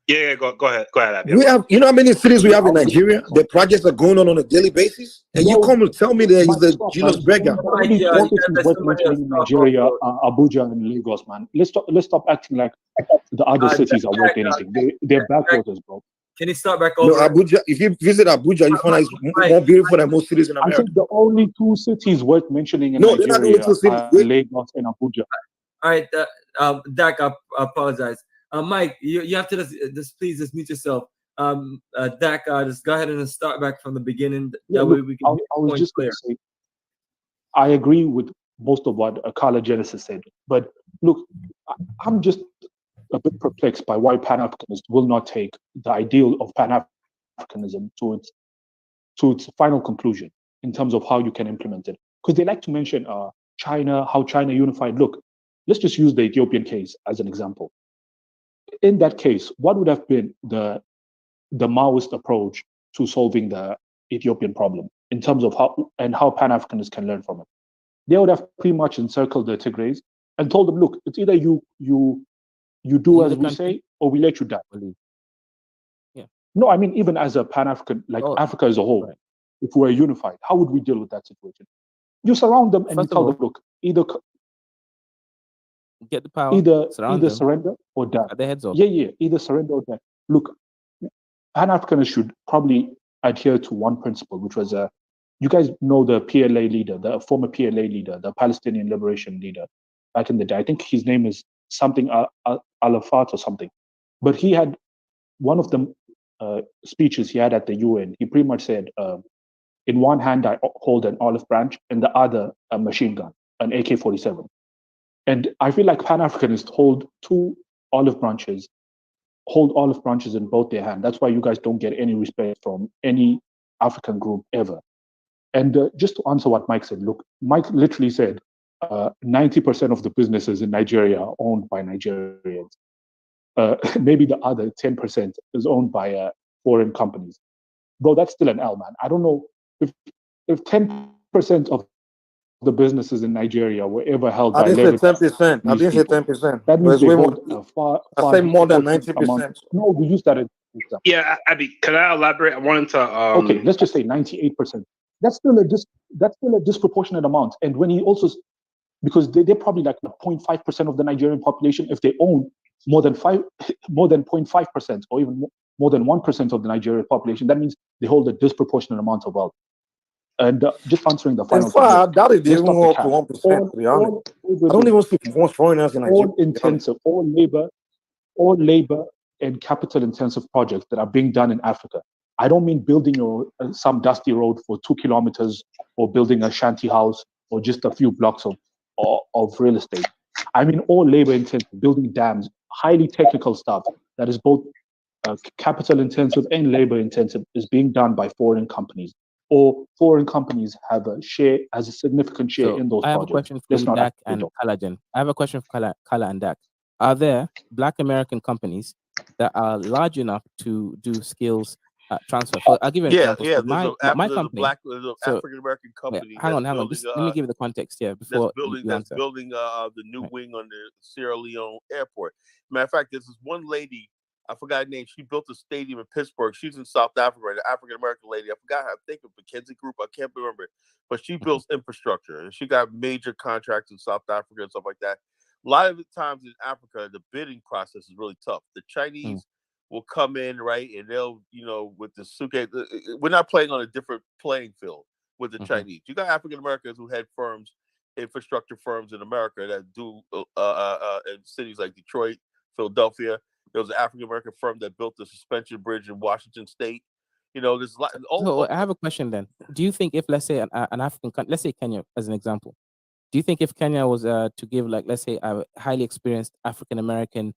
Yeah, go ahead. Abia. We have, how many cities we have in Nigeria? The projects are going on a daily basis, and you come and tell me there is the Julius Berger. In Nigeria, Abuja and Lagos, man. Let's stop acting like the other cities are worth anything. They're backwaters, bro. Can you start back over? No, Abuja. If you visit Abuja, you find it's more beautiful than most cities in America. I think the only two cities worth mentioning in Nigeria they're not the only two cities. Lagos and Abuja. All right, Dak, I apologize. Mike, you have to just please just mute yourself. Dak, just go ahead and start back from the beginning. That way we can. I was just going to say, I agree with most of what Kalagenesis said, but look, I'm just a bit perplexed by why Pan-Africanists will not take the ideal of Pan-Africanism to its final conclusion in terms of how you can implement it. Because they like to mention China, how China unified. Look, let's just use the Ethiopian case as an example. In that case, what would have been the Maoist approach to solving the Ethiopian problem in terms of how Pan-Africanists can learn from it? They would have pretty much encircled the Tigrays and told them, look, it's either you do as we say, or we let you die. Yeah. No, I mean, even as a Pan-African, like Africa as a whole, right. If we're unified, how would we deal with that situation? You surround them and you tell them, look, either get the power, either surrender or die. At their heads off. Yeah, either surrender or die. Look, Pan-Africanists should probably adhere to one principle, which was you guys know the PLA leader, the former PLA leader, the Palestinian Liberation leader back in the day. I think his name is something Arafat or something. But he had one of the speeches he had at the UN. He pretty much said, in one hand, I hold an olive branch, and the other, a machine gun, an AK-47. And I feel like Pan-Africanists hold olive branches in both their hands. That's why you guys don't get any respect from any African group ever. And just to answer what Mike said, look, Mike literally said 90% of the businesses in Nigeria are owned by Nigerians. Maybe the other 10% is owned by foreign companies. Bro, that's still an L, man. I don't know if 10% of the businesses in Nigeria were ever held by I didn't say 10%. I these didn't say people. 10%. That But means it's they way more. hold a far I say more than disproportionate amount. 90%. No, we use that as an example. Yeah, Abby, can I elaborate? I wanted to. Okay, let's just say 98%. That's still a disproportionate amount. And when he also, because they're probably like 0.5% of the Nigerian population, if they own more than 0.5%, or even more than 1% of the Nigerian population, that means they hold a disproportionate amount of wealth. And just answering the final In fact, I doubt it let's even stop go the up to cap. 1%, to be honest. I don't even see most foreigners in Nigeria. All intensive, all labor and capital intensive projects that are being done in Africa. I don't mean building some dusty road for 2 kilometers, or building a shanty house, or just a few blocks of real estate. I mean all labor intensive, building dams, highly technical stuff that is both capital intensive and labor intensive, is being done by foreign companies, or foreign companies have a significant share So in those I have projects. a question for Let's you, not Dak act and brutal. Kalajan. I have a question for Kala and Dak. Are there Black American companies that are large enough to do skills transfer? I'll give you an example. So my company. There's an So African American wait, company hang that's on. building. Just let me give you the context here before you answer. The new Right. wing on the Sierra Leone airport. Matter of fact, there's this one lady, I forgot her name. She built a stadium in Pittsburgh. She's in South Africa, right? An African American lady. I forgot her. I think of McKinsey Group. I can't remember. But she builds infrastructure, and she got major contracts in South Africa and stuff like that. A lot of the times in Africa, the bidding process is really tough. The Chinese will come in, right, and they'll, with the suitcase. We're not playing on a different playing field with the Chinese. You got African Americans who had firms, infrastructure firms in America that do in cities like Detroit, Philadelphia. There was an African American firm that built the suspension bridge in Washington State. There's a lot. So I have a question then. Do you think if, let's say, an African country, let's say Kenya as an example, do you think if Kenya was to give, like, let's say, a highly experienced African American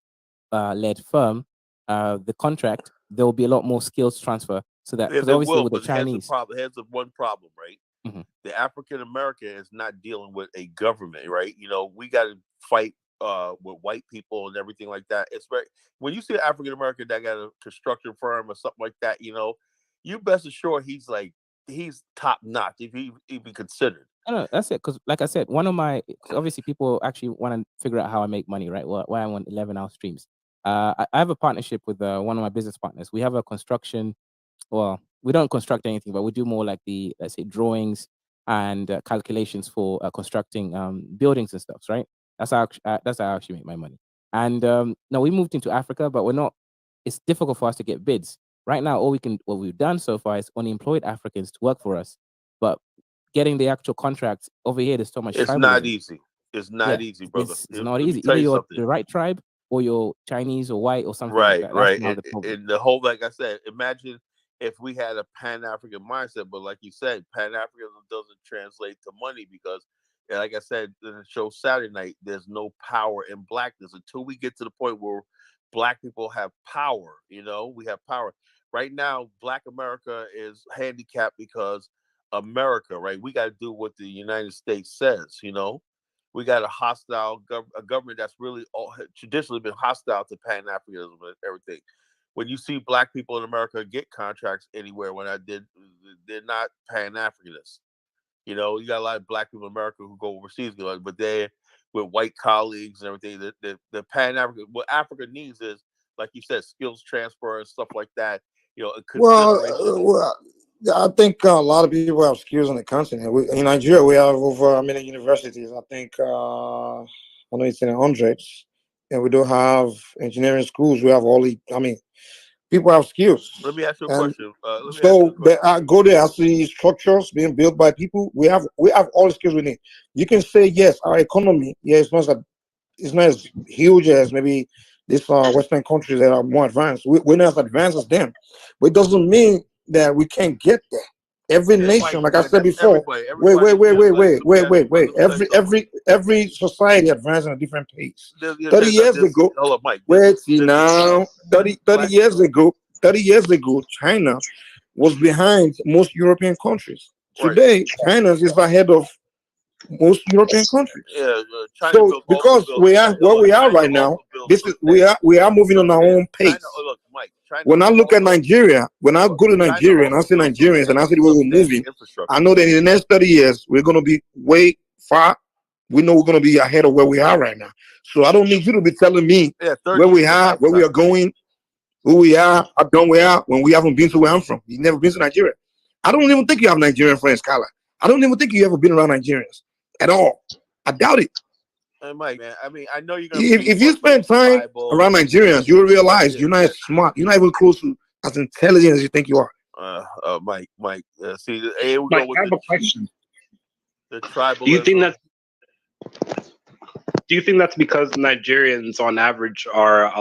led firm the contract, there will be a lot more skills transfer, so that, because obviously with the Chinese, here's the one problem, right? The African American is not dealing with a government, right? We got to fight with white people and everything like that. It's very, when you see an African American that got a construction firm or something like that, you best assure he's top notch if he even considered. No, that's it. Because like I said, obviously people actually want to figure out how I make money, right? Why I want 11-hour streams. I have a partnership with one of my business partners. We have a construction. Well, we don't construct anything, but we do more like the, let's say, drawings and calculations for constructing buildings and stuff, right? That's how I actually make my money. And now we moved into Africa, but it's difficult for us to get bids. Right now, what we've done so far is only employed Africans to work for us. But getting the actual contracts over here, there's so much. It's not easy. It's not easy, brother. It's not easy. Either you're the right tribe, or you're Chinese or white or something. Right, like that. right. And the whole, like I said, imagine if we had a Pan-African mindset, but like you said, Pan-Africanism doesn't translate to money because, like I said in the show Saturday night, there's no power in blackness until we get to the point where black people have power. We have power. Right now, Black America is handicapped because America, right? We got to do what the United States says. We got a hostile a government that's really traditionally been hostile to Pan-Africanism and everything. When you see black people in America get contracts anywhere, they're not Pan-Africanists. You got a lot of black people in America who go overseas, but they're with white colleagues and everything. The Pan-African, what Africa needs is, like you said, skills transfer and stuff like that. I think a lot of people have skills on the continent. In Nigeria, we have over many universities. I think I know it's in the hundreds, and we do have engineering schools. We have people have skills. Let me ask you a question. I go there, I see structures being built by people. We have all the skills we need. You can say yes, our economy, it's not as huge as maybe these Western countries that are more advanced. We're not as advanced as them, but it doesn't mean that we can't get there. Every nation, like I said before, wait. Every society advances at a different pace. 30 years ago, wait now, 30 years ago, China was behind most European countries. Today, China is ahead of most European countries. Yeah, China So built because we are where we are right now, this is we are moving on our own pace. China, look, Mike. China When I look at Nigeria, when I go to Nigeria and I see Nigerians and I see the way we're moving, I know that in the next 30 years we're going to be way far. We know we're going to be ahead of where we are right now. So I don't need you to be telling me where we are going, who we are, how done we are when we haven't been to where I'm from. You've never been to Nigeria. I don't even think you have Nigerian friends, Kala. I don't even think you ever been around Nigerians at all. I doubt it. Hey, Mike, man. I mean, I know you're gonna. If you spend time around Nigerians, you'll realize you're not as smart. You're not even close to as intelligent as you think you are. Mike. See, here we Mike, go with I have a question. the tribalism. Do you think that's because Nigerians on average are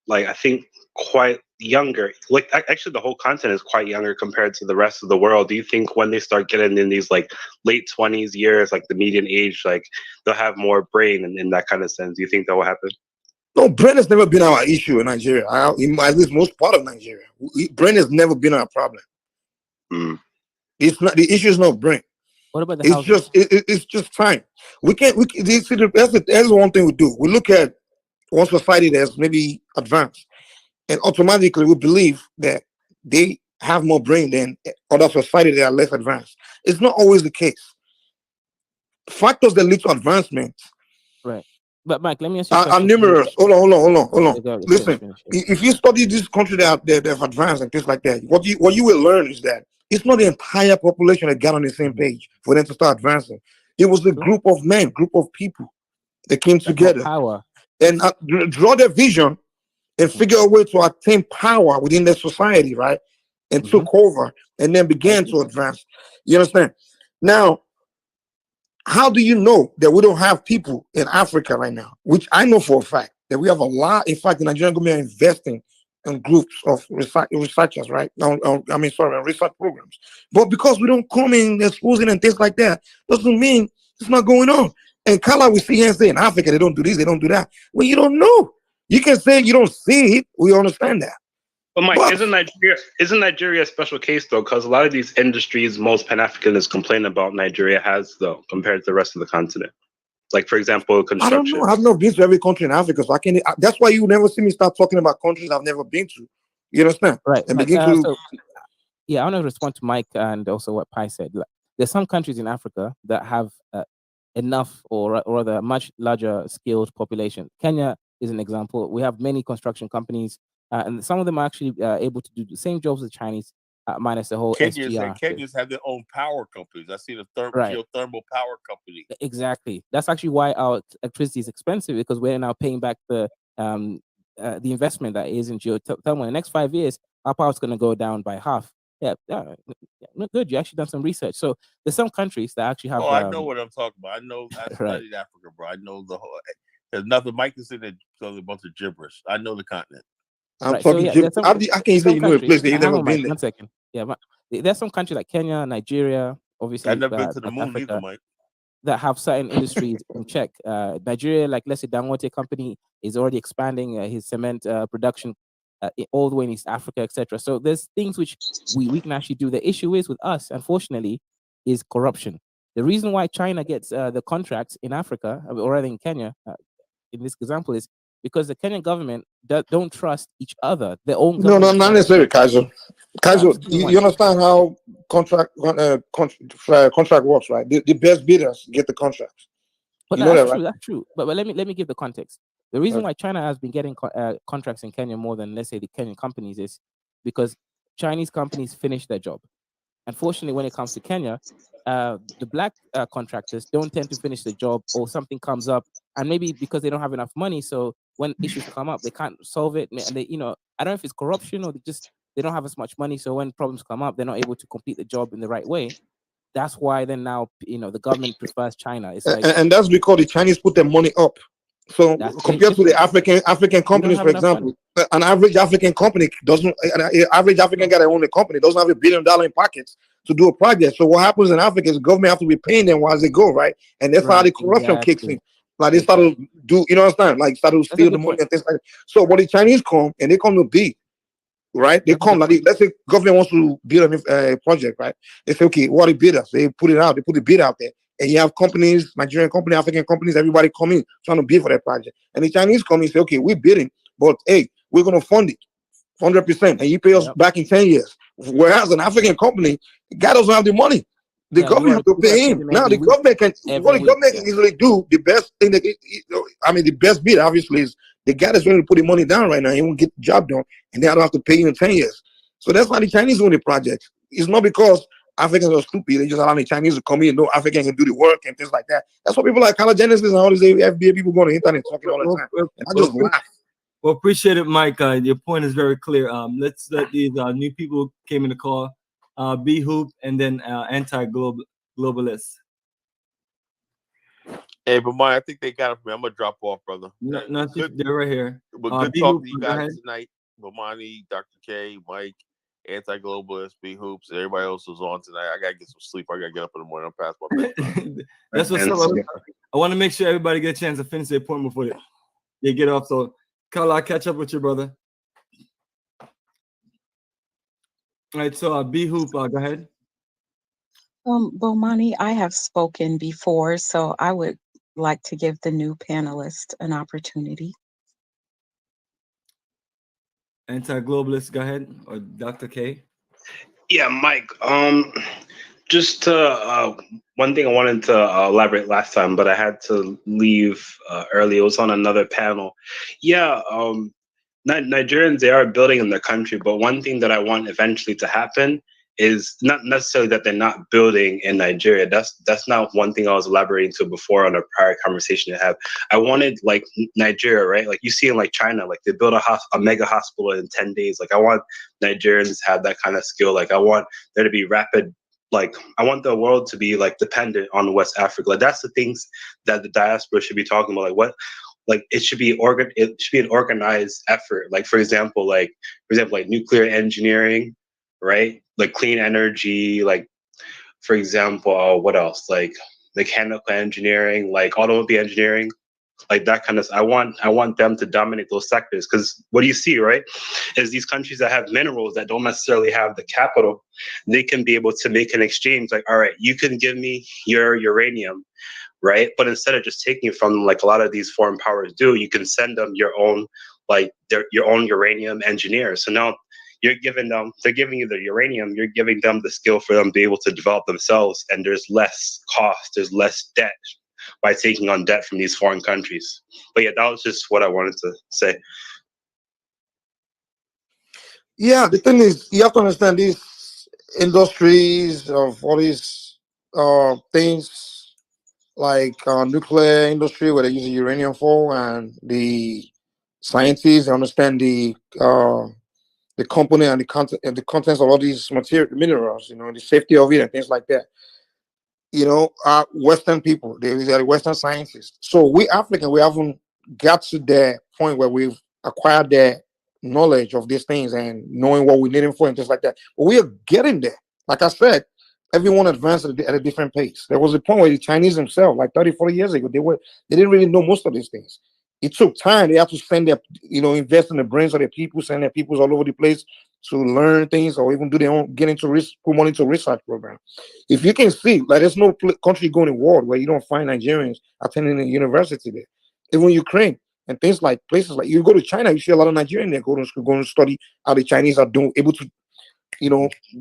like, I think, quite younger? Like actually the whole continent is quite younger compared to the rest of the world. Do you think when they start getting in these like late 20s years, like the median age, like they'll have more brain in that kind of sense? Do you think that will happen? No, brain has never been our issue in Nigeria. At least most part of Nigeria, brain has never been our problem. It's not the issue. Is not brain. What about the it's housing? just it's just time. That's one thing we do. We look at one society that's maybe advanced, and automatically we believe that they have more brain than other societies that are less advanced. It's not always the case. Factors that lead to advancement, right? But Mike, let me ask you are numerous. Hold on. Listen, if you study this country that have advanced and things like that, what you will learn is that it's not the entire population that got on the same page for them to start advancing. It was a group of men, group of people that came together power and draw their vision and figure a way to attain power within their society, right? And took over and then began to advance. You understand? Now, how do you know that we don't have people in Africa right now? Which I know for a fact that we have a lot. In fact, the Nigerian government are investing in groups of researchers, right? Research programs. But because we don't come in exposing and things like that, doesn't mean it's not going on. And Kala, we see here and say in Africa, they don't do this, they don't do that. Well, you don't know. You can say you don't see it. We understand that. But Mike, isn't Nigeria a special case though? Because a lot of these industries, most Pan-Africanists complain about Nigeria has though, compared to the rest of the continent. Like for example, construction. I don't know. I've never been to every country in Africa, so I can't. That's why you never see me start talking about countries I've never been to. You understand? Right. And Mike, I want to respond to Mike and also what Pi said. Like, there's some countries in Africa that have enough or rather much larger skilled population. Kenya is an example. We have many construction companies. And some of them are actually able to do the same jobs as the Chinese, minus the whole SGR. Kenyans have their own power companies. I see the geothermal power company. Exactly. That's actually why our electricity is expensive, because we're now paying back the investment that is in geothermal. In the next 5 years, our power is going to go down by half. Yeah, not good. You actually done some research. So there's some countries that actually have. I know what I'm talking about. I studied Africa, bro. I know the whole. There's nothing. Mike is saying a bunch of gibberish. I know the continent. I can't say you know a place that you've never been there. 1 second. Yeah, there's some countries like Kenya, Nigeria, obviously. I've never been to the moon either, Mike. That have certain industries in check. Nigeria, like let's say Dangote company is already expanding his cement production all the way in East Africa, etc. So there's things which we can actually do. The issue is with us, unfortunately, is corruption. The reason why China gets the contracts in Africa, or rather in Kenya, in this example, is because the Kenyan government don't trust each other. Their own government. No, not necessarily, Kaiser. You understand how contract works, right? The best bidders get the contracts. But that's true. That's true. But let me give the context. The reason why China has been getting contracts in Kenya more than, let's say, the Kenyan companies is because Chinese companies finish their job. Unfortunately, when it comes to Kenya, the black contractors don't tend to finish the job, or something comes up, and maybe because they don't have enough money, so when issues come up, they can't solve it. And they, I don't know if it's corruption or they don't have as much money, so when problems come up, they're not able to complete the job in the right way. That's why then now the government prefers China. It's like, and that's because the Chinese put their money up. So compared to the African companies, for example, an average African company doesn't. An average African guy that owns a company doesn't have $1 billion in pockets to do a project. So what happens in Africa is the government have to be paying them while they go, right? And that's how the corruption kicks in. Like they start to do, understand? Like start to steal the money and things like that. So when the Chinese come and they come to bid, right? They come, like, let's say government wants to build a project, right? They say, okay, what are the bidders? They put it out, they put the bid out there. And you have companies, Nigerian companies, African companies, everybody come in trying to bid for that project. And the Chinese come in and say, okay, we're bidding, but hey, we're going to fund it 100%, and you pay us back in 10 years. Whereas an African company, the guy doesn't have the money. The government have to pay him. Now the government can, what the government can easily do, the best thing that, the best bid obviously is the guy that's willing to put the money down right now, he won't get the job done, and they don't have to pay you in 10 years. So that's why the Chinese doing the project. It's not because Africans are stupid. They just allow the Chinese to come in. No African can do the work and things like that. That's what people like Kalagenesis and all these FBA people go on the internet talking all the time. And I just laugh. Well, appreciate it, Mike. Your point is very clear. Let's let these new people who came in the call, B Hoop, and then anti-globalists. Hey, but Mike, I think they got it for me. I'm gonna drop off, brother. No, they're right here. But good talking to you guys tonight. Bomani, Dr. K, Mike, anti-globalist, B Hoops, and everybody else who's on tonight. I gotta get some sleep. I gotta get up in the morning. I'm past my bedtime. That's what's up. I want to make sure everybody get a chance to finish their point before they get off. So, Carl, I'll catch up with you, brother. All right, so B Hoop, go ahead. Bomani, I have spoken before, so I would like to give the new panelist an opportunity. Anti-globalist, go ahead, or Dr. K. Yeah, Mike. Just one thing I wanted to elaborate last time, but I had to leave early. It was on another panel. Yeah, Nigerians, they are building in their country, but one thing that I want eventually to happen is not necessarily that they're not building in Nigeria. That's not one thing I was elaborating to before on a prior conversation to have. I wanted like Nigeria, right? Like you see in like China, like they build a mega hospital in 10 days. Like I want Nigerians to have that kind of skill. Like I want there to be rapid, like I want the world to be like dependent on West Africa. Like that's the things that the diaspora should be talking about. Like what? Like it should be an organized effort. Like for example, like nuclear engineering, right? Like clean energy, like for example, what else? Like mechanical engineering, like automobile engineering, like that kind of. I want them to dominate those sectors because what do you see, right? Is these countries that have minerals that don't necessarily have the capital, they can be able to make an exchange. Like, all right, you can give me your uranium, right? But instead of just taking it from them, like a lot of these foreign powers do, you can send them your own, like your own uranium engineers. So now they're giving you the uranium, you're giving them the skill for them to be able to develop themselves, and there's less cost, there's less debt by taking on debt from these foreign countries. But yeah, that was just what I wanted to say. Yeah, the thing is, you have to understand these industries of all these things like nuclear industry where they use uranium for, and the scientists understand the component and the contents of all these minerals, the safety of it and things like that. Western people, they are Western scientists. So we African, we haven't got to the point where we've acquired the knowledge of these things and knowing what we need them for and things like that. But we are getting there. Like I said, everyone advanced at a different pace. There was a point where the Chinese themselves, like 30, 40 years ago, they didn't really know most of these things. It took time. They have to send their, invest in the brains of their people, send their peoples all over the place to learn things or even do their own, put money into a research program. If you can see, like there's no country going in the world where you don't find Nigerians attending a university there. Even Ukraine and things like places like you go to China, you see a lot of Nigerians there going to study how the Chinese are able to,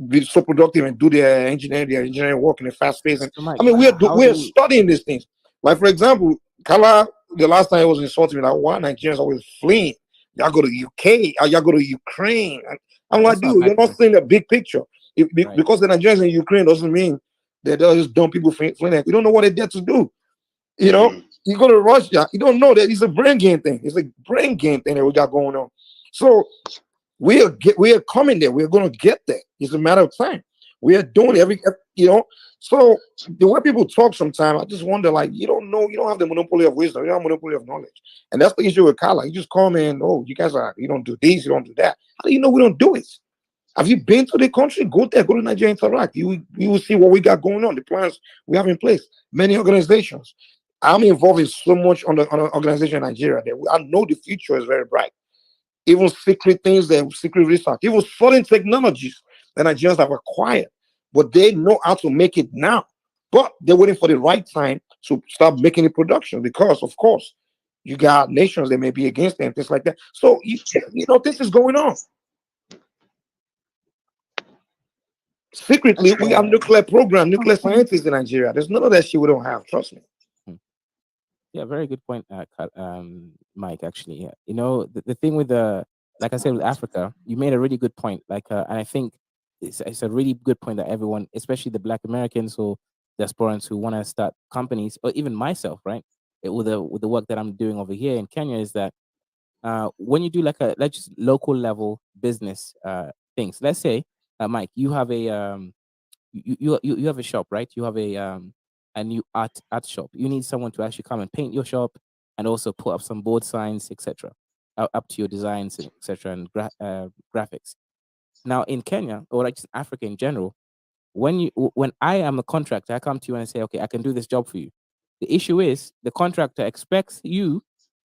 be so productive and do their engineering work in a fast pace. And I mean, we're studying these things. Like for example, Kala, the last time he was insulting me, like, why Nigerians always fleeing? Y'all go to UK, y'all go to Ukraine. I'm like, dude, you're not seeing the big picture. Because the Nigerians in Ukraine doesn't mean that they're just dumb people fleeing. You don't know what they're there to do. You go to Russia, you don't know that it's a brain game thing. It's a brain game thing that we got going on. So we are coming there. We're going to get there. It's a matter of time. We are doing So the way people talk sometimes, I just wonder, like, you don't know, you don't have the monopoly of wisdom, you don't have the monopoly of knowledge. And that's the issue with Kala. You just come in, oh, you guys you don't do this, you don't do that. How do you know we don't do it? Have you been to the country? Go there, go to Nigeria, interact. You will see what we got going on, the plans we have in place. Many organizations. I'm involved in so much on an organization in Nigeria that I know the future is very bright. even secret things that secret research, even certain technologies that Nigerians have acquired, but they know how to make it now. But they're waiting for the right time to start making the production because, of course, you got nations that may be against them, things like that. So you know this is going on. Secretly, we have nuclear program, nuclear scientists in Nigeria. There's none of that shit we don't have. Trust me. Yeah, very good point, Mike. Actually, yeah. You know, the thing with the, like I said, with Africa, you made a really good point. Like, and I think it's a really good point that everyone, especially the Black Americans or diasporans who want to start companies, or even myself, right, with the work that I'm doing over here in Kenya, is that when you do like a let's just local level business things. Let's say, Mike, you have a you have a shop, right? You have a new art shop. You need someone to actually come and paint your shop and also put up some board signs, etc. Up to your designs, etc. and graphics. Now in Kenya or like just Africa in general, when I am a contractor, I come to you and I say, okay, I can do this job for you. The issue is the contractor expects you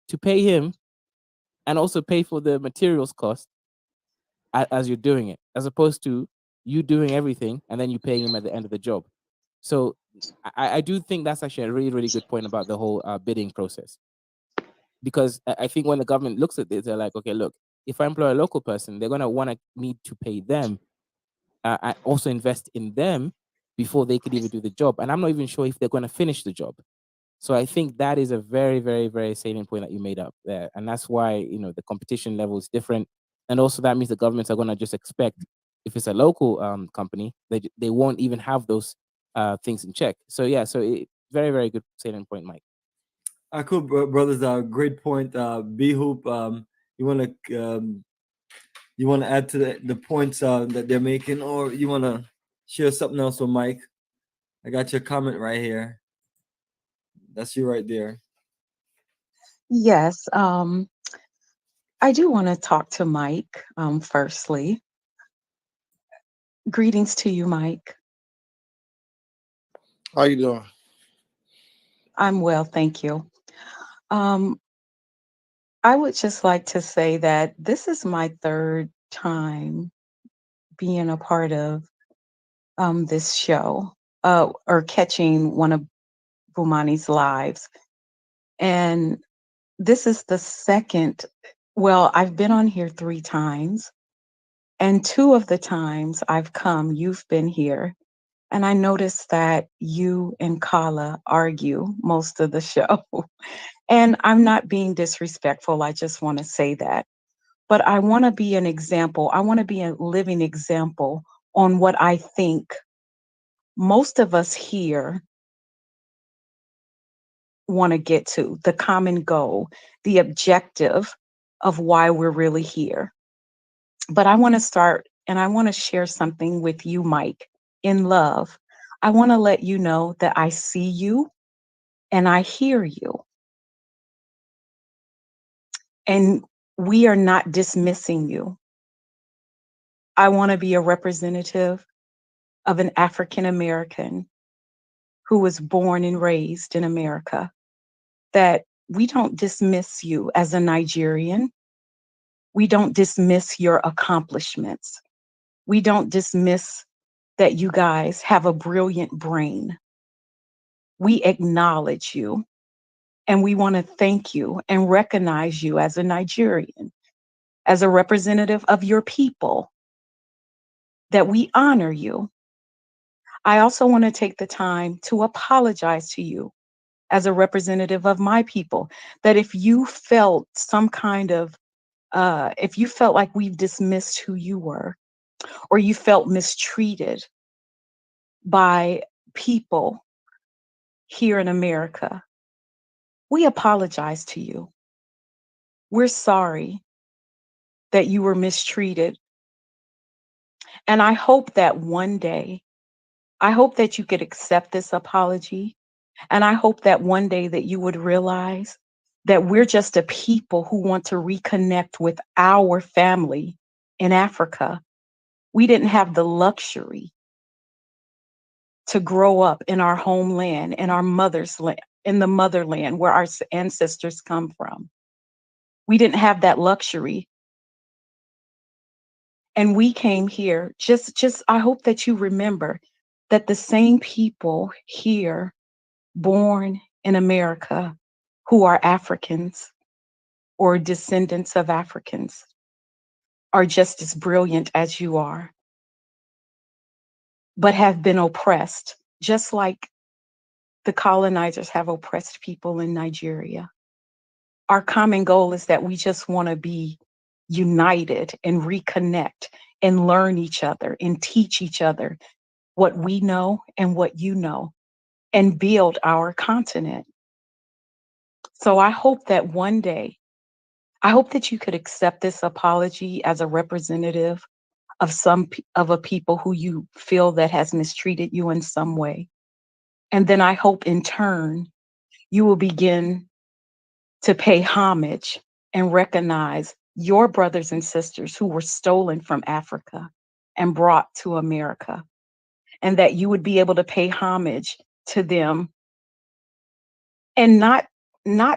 to pay him and also pay for the materials cost as you're doing it, as opposed to you doing everything and then you paying him at the end of the job. So I do think that's actually a really, really good point about the whole bidding process. Because I think when the government looks at this, they're like, okay, look, if I employ a local person, they're going to want to need to pay them. I also invest in them before they could even do the job. And I'm not even sure if they're going to finish the job. So I think that is a very, very, very salient point that you made up there. And that's why, you know, the competition level is different. And also that means the governments are going to just expect, if it's a local company, they won't even have those things in check. So yeah, very, very good salient point, Mike. Cool, brothers. Great point. B Hoop, you want to add to the points that they're making, or you want to share something else with Mike? I got your comment right here. That's you right there. Yes, I do want to talk to Mike. Firstly, greetings to you, Mike. How you doing? I'm well, thank you. I would just like to say that this is my third time being a part of this show, or catching one of Bumani's lives. And this is the second, well, I've been on here 3 times, and 2 of the times I've come, you've been here. And I noticed that you and Kala argue most of the show. And I'm not being disrespectful. I just want to say that. But I want to be an example. I want to be a living example on what I think most of us here want to get to, the common goal, the objective of why we're really here. But I want to start and I want to share something with you, Mike, in love. I want to let you know that I see you and I hear you. And we are not dismissing you. I want to be a representative of an African American who was born and raised in America, that we don't dismiss you as a Nigerian. We don't dismiss your accomplishments. We don't dismiss that you guys have a brilliant brain. We acknowledge you and we want to thank you and recognize you as a Nigerian, as a representative of your people, that we honor you. I also want to take the time to apologize to you as a representative of my people, that if you felt some kind of, if you felt like we've dismissed who you were, or you felt mistreated by people here in America, we apologize to you. We're sorry that you were mistreated. And I hope that one day, I hope that you could accept this apology. And I hope that one day that you would realize that we're just a people who want to reconnect with our family in Africa. We didn't have the luxury to grow up in our homeland, in our mother's land, in the motherland where our ancestors come from. We didn't have that luxury And we came here. Just I hope that you remember that the same people here born in America who are Africans or descendants of Africans are just as brilliant as you are, but have been oppressed, just like the colonizers have oppressed people in Nigeria. Our common goal is that we just want to be united and reconnect and learn each other and teach each other what we know and what you know and build our continent. So I hope that one day, I hope that you could accept this apology as a representative of of a people who you feel that has mistreated you in some way. And then I hope in turn you will begin to pay homage and recognize your brothers and sisters who were stolen from Africa and brought to America, and that you would be able to pay homage to them, and not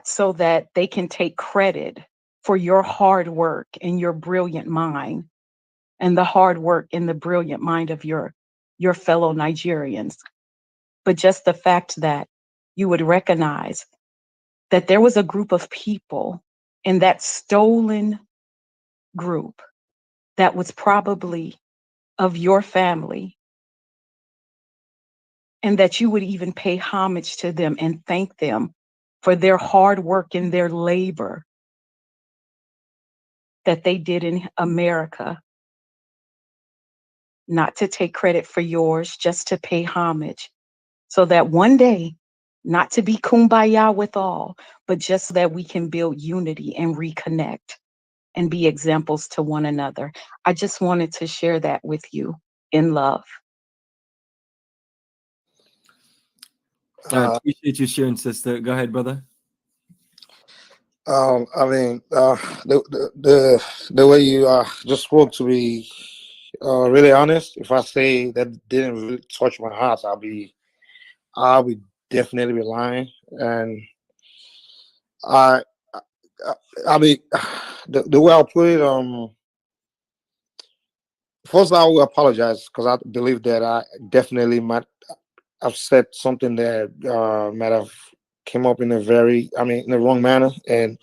so that they can take credit for your hard work and your brilliant mind and the hard work and the brilliant mind of your fellow Nigerians, but just the fact that you would recognize that there was a group of people in that stolen group that was probably of your family, and that you would even pay homage to them and thank them for their hard work and their labor that they did in America, not to take credit for yours, just to pay homage, so that one day, not to be kumbaya with all, but just so that we can build unity and reconnect and be examples to one another. I just wanted to share that with you in love. I appreciate you sharing, sister. Go ahead, brother. I mean, the way you just spoke, to be really honest, if I say that didn't really touch my heart, I'll be definitely be lying. And I I mean, the way I'll put it, first I will apologize because I believe that I definitely might have said something that might have came up in a very, I mean, in the wrong manner. And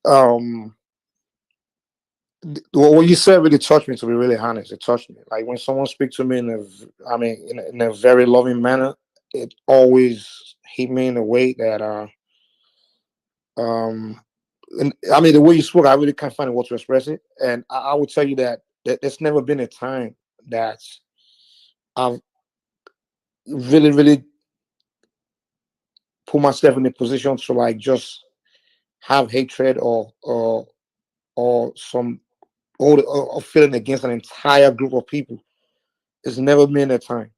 um, what you said really touched me. To be really honest, it touched me. Like when someone speaks to me I mean, in a very loving manner, it always hit me in a way that um, and I mean, the way you spoke, I really can't find a word to express it. And I would tell you that there's never been a time that I've really put myself in a position to like just have hatred or some or feeling against an entire group of people. It's never been a time.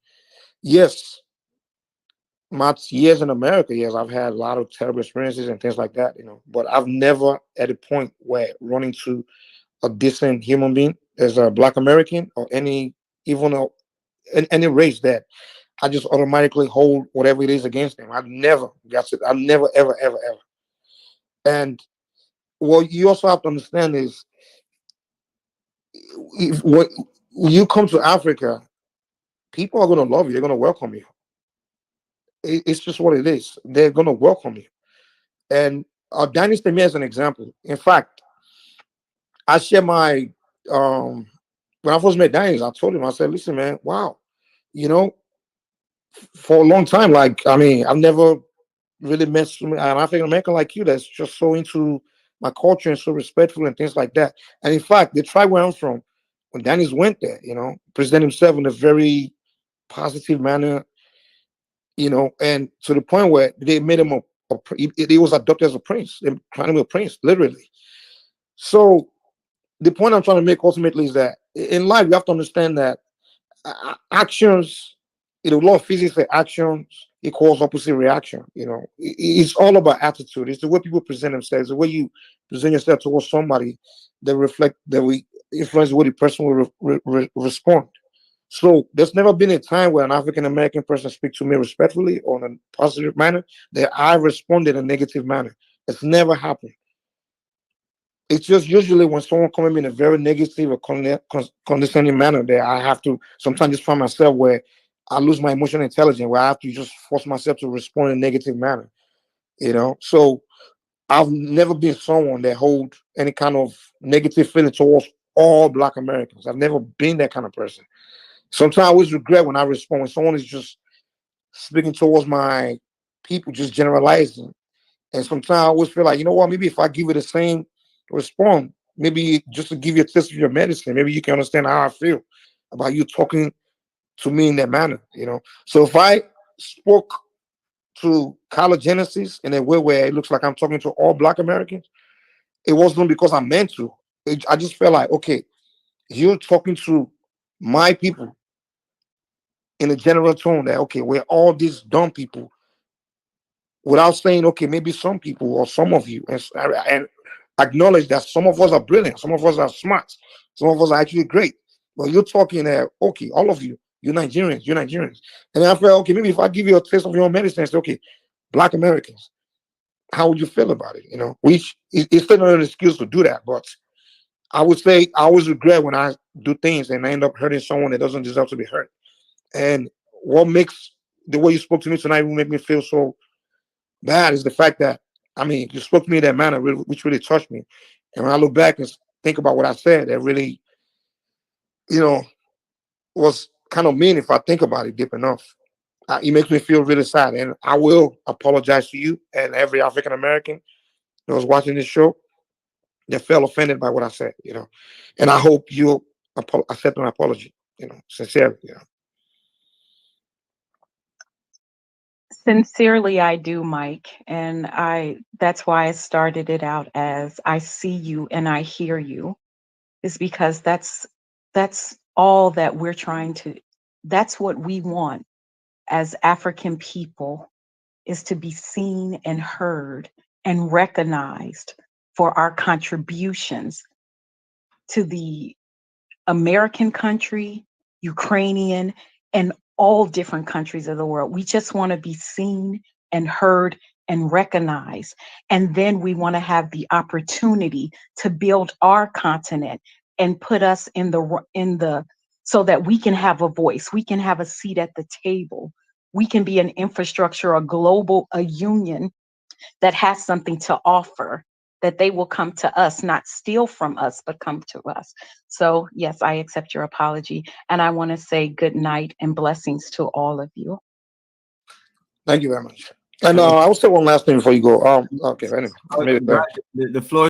Yes, my years in America, yes, I've had a lot of terrible experiences and things like that, but I've never at a point where running to a decent human being as a Black American or even any race that I just automatically hold whatever it is against them. I've never got it. I've never ever. And what you also have to understand is, when you come to Africa, people are going to love you. They're going to welcome you. It's just what it is. They're going to welcome you. And Danny me as an example. In fact, I share my when I first met Danny, I told him, I said, listen, man, wow, you know, for a long time, like, I mean, I've never really met an African American like you that's just so into my culture and so respectful and things like that. And in fact, the tribe where I'm from, when Danny's went there, present himself in a very positive manner, and to the point where they made him he was adopted as a prince. They crowned him a prince, literally. So the point I'm trying to make ultimately is that in life, you have to understand that actions, law of physics say actions equals opposite reaction. It's all about attitude. It's the way people present themselves, the way you present yourself towards somebody that we influence the way the person will respond. So there's never been a time where an African American person speaks to me respectfully or in a positive manner that I responded in a negative manner. It's never happened. it's just usually when someone comes at me in a very negative or condescending manner that I have to sometimes just find myself where I lose my emotional intelligence, where I have to just force myself to respond in a negative manner, you know. So I've never been someone that hold any kind of negative feeling towards all Black Americans. I've never been that kind of person. Sometimes I always regret when I respond when someone is just speaking towards my people, just generalizing. And sometimes I always feel like, you know what, maybe if I give it the same response, maybe just to give you a taste of your medicine, maybe you can understand how I feel about you talking to me in that manner, you know. So if I spoke to Kalagenesis in a way where it looks like I'm talking to all Black Americans, it wasn't because I meant to. I just felt like, okay, you're talking to my people in a general tone that, okay, we're all these dumb people, without saying, okay, maybe some people or some of you, and acknowledge that some of us are brilliant, some of us are smart, some of us are actually great. But you're talking okay, all of you, you're Nigerians. And I felt, okay, maybe if I give you a taste of your own medicine, say, okay, Black Americans, how would you feel about it? You know, which it's still not an excuse to do that, but I would say I always regret when I do things and I end up hurting someone that doesn't deserve to be hurt. And what makes the way you spoke to me tonight will make me feel so bad is the fact that, I mean, you spoke to me in that manner, which really touched me. And when I look back and think about what I said, that really, you know, was kind of mean if I think about it deep enough. It makes me feel really sad. And I will apologize to you and every African American that was watching this show that felt offended by what I said, you know. And I hope you'll accept an apology, you know, sincerely, you know. Sincerely, I do, Mike. And that's why I started it out as I see you and I hear you, is because that's all that we're trying to, that's what we want as African people, is to be seen and heard and recognized for our contributions to the American country, Ukrainian, and all different countries of the world. We just want to be seen and heard and recognized. And then we want to have the opportunity to build our continent and put us in the so that we can have a voice, we can have a seat at the table. We can be an infrastructure, a union that has something to offer, that they will come to us, not steal from us, but come to us. So yes, I accept your apology. And I want to say good night and blessings to all of you. Thank you very much. And I will say one last thing before you go. Okay, anyway, the floor